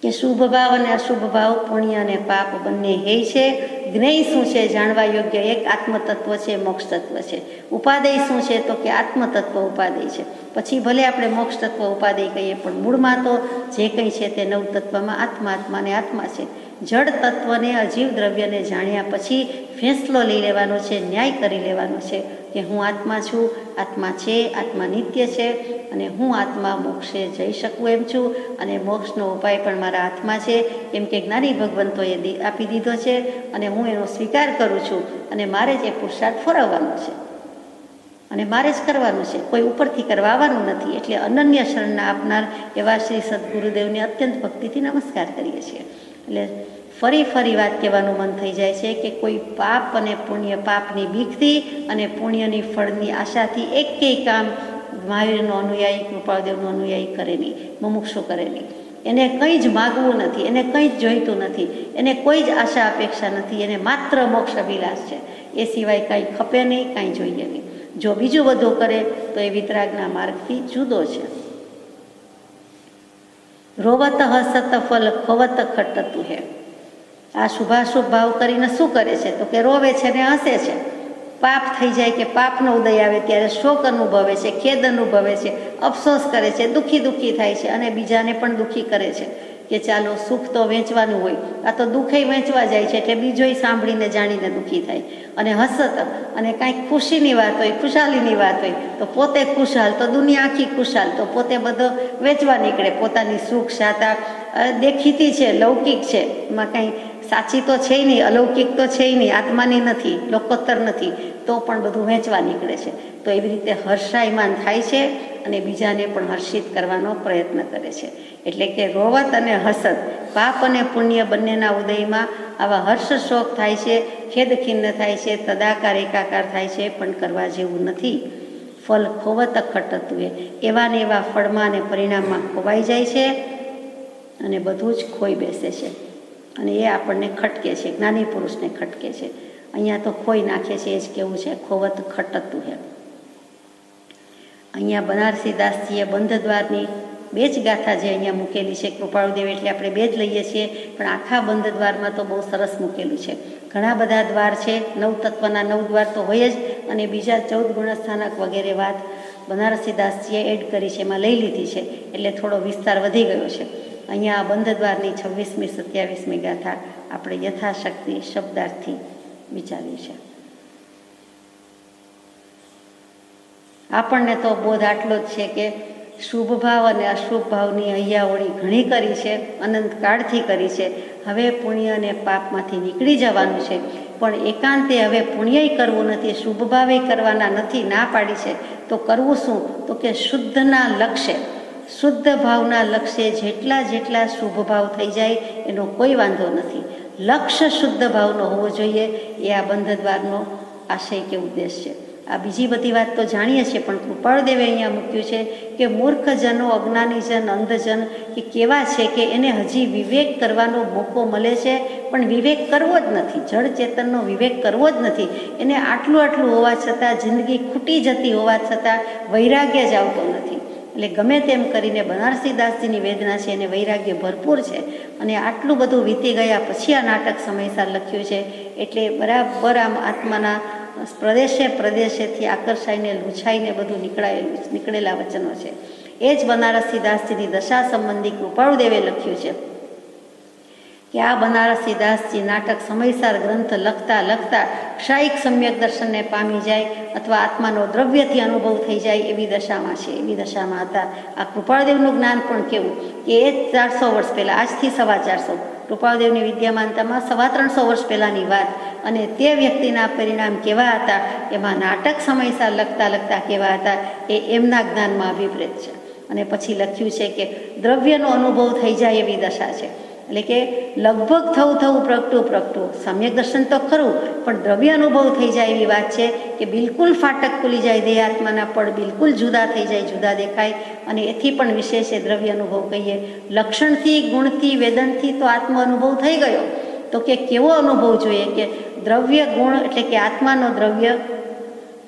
કે શુભ ભાવ અને અશુભ ભાવ, પુણ્ય અને પાપ બંને હે છે. જ્ઞેય શું છે? જાણવા યોગ્ય એક આત્મતત્વ છે, મોક્ષ તત્વ છે. ઉપાદેય શું છે? તો કે આત્મતત્વ ઉપાદેય છે. પછી ભલે આપણે મોક્ષ તત્વ ઉપાદેય કહીએ, પણ મૂળમાં તો જે કંઈ છે તે નવ તત્વમાં આત્મા ને આત્મા છે. જળ તત્વને, અજીવ દ્રવ્યને જાણ્યા પછી ફેંસલો લઈ લેવાનો છે, ન્યાય કરી લેવાનો છે કે હું આત્મા છું, આત્મા છે, આત્મા નિત્ય છે, અને હું આત્મા મોક્ષે જઈ શકું એમ છું, અને મોક્ષનો ઉપાય પણ મારા હાથમાં છે, કેમ કે જ્ઞાની ભગવંતોએ આપી દીધો છે, અને હું એનો સ્વીકાર કરું છું, અને મારે જ એ પુરુષાર્થ ફરવવાનો છે, અને મારે જ કરવાનું છે, કોઈ ઉપરથી કરવાનું નથી. એટલે અનન્ય શરણના આપનાર એવા શ્રી સદગુરુદેવને અત્યંત ભક્તિથી નમસ્કાર કરીએ છીએ. એટલે ફરી વાત કહેવાનું મન થઈ જાય છે કે કોઈ પાપ અને પુણ્ય, પાપની બીકથી અને પુણ્યની ફળની આશાથી એકેય કામ મહાવીરનો અનુયાયી, કૃપાળદેવનો અનુયાયી કરે નહીં, મુમુક્ષુ કરે નહીં. એને કંઈ જ માગવું નથી, એને કંઈ જ જોઈતું નથી, એને કોઈ જ આશા અપેક્ષા નથી, એને માત્ર મોક્ષ અભિલાષ છે. એ સિવાય કાંઈ ખપે નહીં, કાંઈ જોઈએ નહીં. જો બીજું બધું કરે તો એ વિતરાગના માર્ગથી જુદો છે. રોવત હસત ફલ ખવત ખટતું હે. આ શુભાશુભ ભાવ કરીને શું કરે છે? તો કે રોવે છે ને હસે છે. પાપ થઈ જાય કે પાપનો ઉદય આવે ત્યારે શોક અનુભવે છે, ખેદ અનુભવે છે, અફસોસ કરે છે, દુઃખી થાય છે, અને બીજાને પણ દુઃખી કરે છે કે ચાલો સુખ તો વેચવાનું હોય, આ તો દુઃખે વેચવા જાય છે, એટલે બીજોય સાંભળીને જાણીને દુઃખી થાય. અને હસત, અને કાંઈક ખુશીની વાત હોય, ખુશાલીની વાત હોય તો પોતે ખુશાલ, તો દુનિયા આખી ખુશાલ, તો પોતે બધો વેચવા નીકળે. પોતાની સુખ શાતા દેખીતી છે, લૌકિક છે, એમાં કાંઈ સાચી તો છે નહીં, અલૌકિક તો છે નહીં, આત્માની નથી, લોકોત્તર નથી, તો પણ બધું વેચવા નીકળે છે. તો એવી રીતે હર્ષાયમાન થાય છે અને બીજાને પણ હર્ષિત કરવાનો પ્રયત્ન કરે છે. એટલે કે રોવત અને હસત, પાપ અને પુણ્ય બંનેના ઉદયમાં આવા હર્ષ શોક થાય છે, ખેદ ખિન્ન થાય છે, તદાકાર એકાકાર થાય છે, પણ કરવા જેવું નથી. ફલ ખોવત ખટતું એ, એવા ને એવા ફળમાં અને પરિણામમાં ખોવાઈ જાય છે અને બધું જ ખોઈ બેસે છે, અને એ આપણને ખટકે છે, જ્ઞાની પુરુષને ખટકે છે. અહીંયા તો ખોઈ નાખે છે, એ જ કેવું છે, ખોવત ખટતું હે. અહીંયા બનારસી દાસજીએ બંધ દ્વારની 2 જ ગાથા જે અહીંયા મૂકેલી છે, કૃપાળુદેવ એટલે આપણે 2 જ લઈએ છીએ, પણ આખા બંધ દ્વારમાં તો બહુ સરસ મૂકેલું છે. ઘણા બધા દ્વાર છે, 9 તત્વના 9 દ્વાર તો હોય જ, અને બીજા 14 ગુણસ્થાનક વગેરે વાત બનારસી દાસજીએ એડ કરી છે, એમાં લઈ લીધી છે, એટલે થોડો વિસ્તાર વધી ગયો છે. અહીંયા બંધ દ્વારની 26મી 27મી ગાથા આપણે યથાશક્તિ શબ્દાર્થી વિચારી છે. આપણને તો બોધ આટલો જ છે કે શુભ ભાવ અને અશુભ ભાવની હૈયાઓળી ઘણી કરી છે, અનંત કાળથી કરી છે. હવે પુણ્ય અને પાપમાંથી નીકળી જવાનું છે, પણ એકાંતે હવે પુણ્યય કરવું નથી, શુભ ભાવે કરવાના નથી, ના પાડી છે. તો કરવું શું? તો કે શુદ્ધના લક્ષ્ય, શુદ્ધ ભાવના લક્ષ્ય જેટલા શુભ ભાવ થઈ જાય એનો કોઈ વાંધો નથી. લક્ષ્ય શુદ્ધ ભાવનો હોવો જોઈએ, એ આ બંધ દ્વારનો આશય કે ઉદ્દેશ છે. આ બીજી બધી વાત તો જાણીએ છીએ, પણ કૃપાળુદેવે અહીંયા મૂક્યું છે કે મૂર્ખજનો, અજ્ઞાનીજન, અંધજન કે કેવા છે કે એને હજી વિવેક કરવાનો મોકો મળે છે, પણ વિવેક કરવો જ નથી, જળ ચેતનનો વિવેક કરવો જ નથી. એને આટલું હોવા છતાં, જિંદગી ખૂટી જતી હોવા છતાં વૈરાગ્ય જ આવતો નથી. એટલે ગમે તેમ કરીને બનારસીદાસજીની વેદના છે એને વૈરાગ્ય ભરપૂર છે, અને આટલું બધું વીતી ગયા પછી આ નાટક સમયસર લખ્યું છે. એટલે બરાબર આમ આત્માના પ્રદેશેથી આકર્ષાઈને, લૂછાઈને બધું નીકળેલા વચનો છે. એ જ બનારસીદાસજીની દશા સંબંધી કૃપાળુદેવે લખ્યું છે કે આ બનારસીદાસજી નાટક સમયસર ગ્રંથ લખતા ક્ષાયિક સમ્યક દર્શનને પામી જાય અથવા આત્માનો દ્રવ્યથી અનુભવ થઈ જાય એવી દશામાં છે, એવી દશામાં હતા. આ કૃપાળદેવનું જ્ઞાન પણ કેવું કે એ 400 વર્ષ પહેલાં, આજથી 450, કૃપાળદેવની વિદ્યામાનતામાં 350 વર્ષ પહેલાંની વાત, અને તે વ્યક્તિના પરિણામ કેવા હતા, એમાં નાટક સમયસર લખતા કેવા હતા, એ એમના જ્ઞાનમાં અભિપ્રેત છે. અને પછી લખ્યું છે કે દ્રવ્યનો અનુભવ થઈ જાય એવી દશા છે. એટલે કે લગભગ થવું પ્રગટું સમ્યક દર્શન તો ખરું, પણ દ્રવ્ય અનુભવ થઈ જાય એવી વાત છે કે બિલકુલ ફાટક ખુલી જાય, દેહાત્માના પડ બિલકુલ જુદા થઈ જાય, જુદા દેખાય. અને એથી પણ વિશેષ એ દ્રવ્ય અનુભવ કહીએ. લક્ષણથી, ગુણથી, વેદનથી તો આત્મ અનુભવ થઈ ગયો, તો કે કેવો અનુભવ જોઈએ કે દ્રવ્ય ગુણ એટલે કે આત્માનો દ્રવ્ય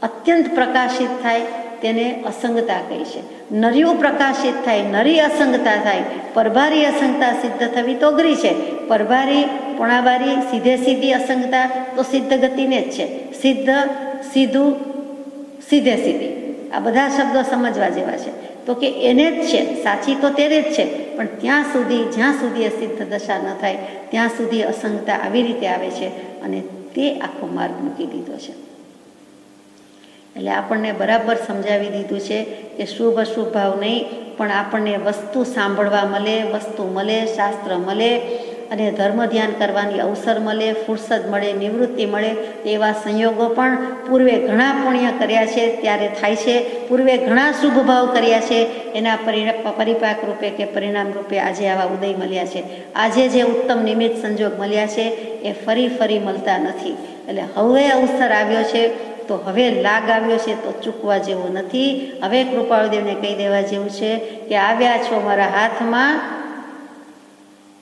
અત્યંત પ્રકાશિત થાય, તેને અસંગતા કહી છે. નર્યું પ્રકાશિત થાય, નરી અસંગતા થાય. પરભારી અસંગતા સિદ્ધ થવી તો અઘરી છે. પરભારી, પોણાબારી, સીધી અસંગતા તો સિદ્ધ ગતિને જ છે. સિદ્ધ, સીધું, સીધી, આ બધા શબ્દો સમજવા જેવા છે. તો કે એને જ છે, સાચી તો તેને જ છે, પણ જ્યાં સુધી એ સિદ્ધ દશા ન થાય ત્યાં સુધી અસંગતા આવી રીતે આવે છે, અને તે આખો માર્ગ મૂકી દીધો છે. એટલે આપણને બરાબર સમજાવી દીધું છે કે શુભ અશુભ ભાવ નહીં, પણ આપણને વસ્તુ સાંભળવા મળે, વસ્તુ મળે, શાસ્ત્ર મળે, અને ધર્મ ધ્યાન કરવાની અવસર મળે, ફુરસદ મળે, નિવૃત્તિ મળે. એવા સંયોગો પણ પૂર્વે ઘણા પુણ્ય કર્યા છે ત્યારે થાય છે, પૂર્વે ઘણા શુભ ભાવ કર્યા છે, એના પરિપાક રૂપે કે પરિણામ રૂપે આજે આવા ઉદય મળ્યા છે. આજે જે ઉત્તમ નિમિત્ત સંજોગ મળ્યા છે એ ફરી મળતા નથી. એટલે હવે અવસર આવ્યો છે, તો હવે લાગ આવ્યો છે, તો ચૂકવા જેવો નથી. હવે કૃપાળુદેવને કહી દેવા જેવું છે કે આવ્યા છો મારા હાથમાં,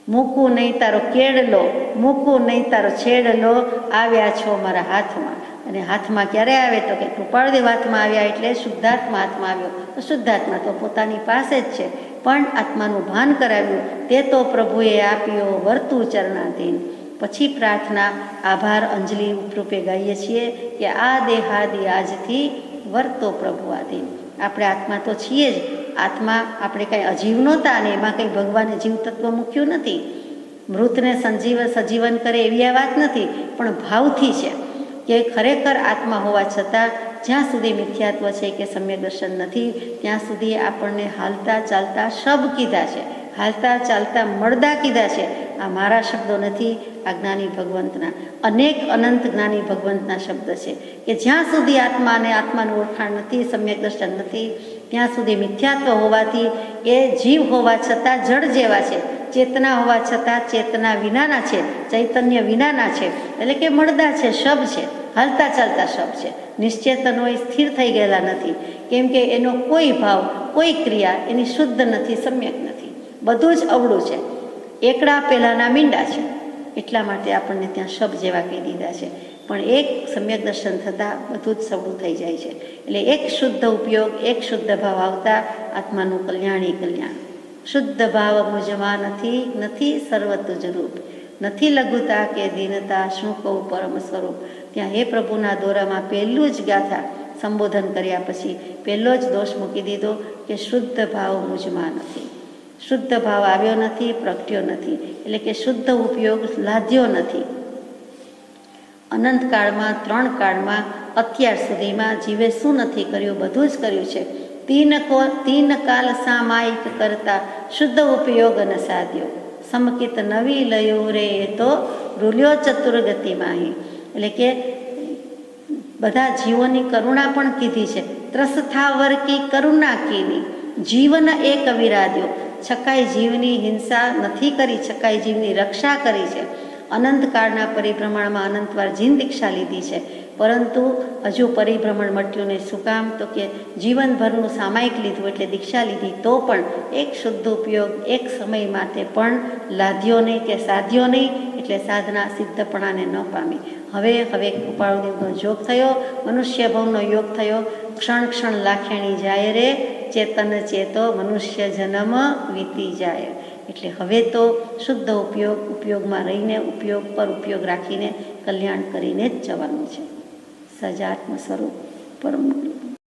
મૂકું નહીં તારો કેળલો, મૂકું નહીં તારો છેડલો, આવ્યા છો મારા હાથમાં. અને હાથમાં ક્યારે આવે તો કે કૃપાળુદેવ હાથમાં આવ્યા એટલે શુદ્ધાત્મા હાથમાં આવ્યો. તો શુદ્ધાત્મા તો પોતાની પાસે જ છે, પણ આત્માનું ભાન કરાવ્યું તે તો પ્રભુએ આપ્યો વર્તું ચરણાધીન. પછી પ્રાર્થના, આભાર, અંજલિ ઉપરૂપે ગાઈએ છીએ કે આ દેહાદિ આજથી વર્તો પ્રભુ આધીન. આપણે આત્મા તો છીએ જ, આત્મા આપણે કંઈ અજીવ નહોતા, અને એમાં કંઈ ભગવાને જીવ તત્વ મૂક્યું નથી. મૃતને સજીવન કરે એવી આ વાત નથી, પણ ભાવથી છે કે ખરેખર આત્મા હોવા છતાં જ્યાં સુધી મિથ્યાત્વ છે કે સમ્યક દર્શન નથી, ત્યાં સુધી આપણને હાલતા ચાલતા શબ કીધા છે, હાલતા ચાલતા મળદા કીધા છે. આ મારા શબ્દો નથી, આ જ્ઞાની ભગવંતના, અનેક અનંત જ્ઞાની ભગવંતના શબ્દ છે કે જ્યાં સુધી આત્મા અને આત્માનું ઓળખાણ નથી, સમ્યક દર્શન નથી, ત્યાં સુધી મિથ્યાત્વ હોવાથી એ જીવ હોવા છતાં જડ જેવા છે, ચેતના હોવા છતાં ચેતના વિનાના છે, ચૈતન્ય વિનાના છે. એટલે કે મળદા છે, શબ છે, હાલતા ચાલતા શબ છે. નિશ્ચેતન હોય, સ્થિર થઈ ગયેલા નથી, કેમ કે એનો કોઈ ભાવ, કોઈ ક્રિયા એની શુદ્ધ નથી, સમ્યક નથી, બધું જ અવળું છે. એકડા પહેલાંના મીંડા છે, એટલા માટે આપણને ત્યાં શબ જેવા કહી દીધા છે. પણ એક સમ્યક દર્શન થતાં બધું જ સવળું થઈ જાય છે. એટલે એક શુદ્ધ ઉપયોગ, એક શુદ્ધ ભાવ આવતા આત્માનું કલ્યાણ. શુદ્ધ ભાવ મુજમાં નથી સર્વત જરૂપ, નથી લઘુતા કે દીનતા, શું કહું પરમ સ્વરૂપ. ત્યાં હે પ્રભુના દોરામાં પહેલું જ ગાથા સંબોધન કર્યા પછી પહેલો જ દોષ મૂકી દીધો કે શુદ્ધ ભાવ મુજમાં નથી. શુદ્ધ ભાવ આવ્યો નથી, પ્રગટ્યો નથી, એટલે કે શુદ્ધ ઉપયોગ લાદ્યો નથી. અનંત કાળમાં, 3 કાળમાં અત્યાર સુધીમાં જીવે શું નથી કર્યું, બધું જ કર્યું છે. તીન કાલ સામાયિક કરતા શુદ્ધ ઉપયોગ ન સાધ્યો, સમકિત નવી લયો રે એ તો રૂલ્યો ચતુર્ગતિ માહી. એટલે કે બધા જીવોની કરુણા પણ કીધી છે. ત્રસથાવર કી કરુણા કીની, જીવન એક વિરાદ્યો. છકાઈ જીવની હિંસા નથી કરી, છકાઈ જીવની રક્ષા કરી છે. અનંતકાળના પરિભ્રમણમાં અનંતવાર જીન દીક્ષા લીધી છે, પરંતુ હજુ પરિભ્રમણ મટ્યું નહીં. શું કામ? તો કે જીવનભરનું સામાયિક લીધું એટલે દીક્ષા લીધી, તો પણ એક શુદ્ધ ઉપયોગ એક સમય માટે પણ લાદ્યો નહીં કે સાધ્યો નહીં, એટલે સાધના સિદ્ધપણાને ન પામી. હવે કૃપાળુદેવનો યોગ થયો, મનુષ્ય ભવનો યોગ થયો. ક્ષણ ક્ષણ લાખેણી જાય રે, ચેતન ચેતો મનુષ્ય જન્મ વીતી જાય. એટલે હવે તો શુદ્ધ ઉપયોગમાં રહીને ઉપયોગ પર ઉપયોગ રાખીને કલ્યાણ કરીને જ જવાનું છે. સજાત્મ સ્વરૂપ પરમ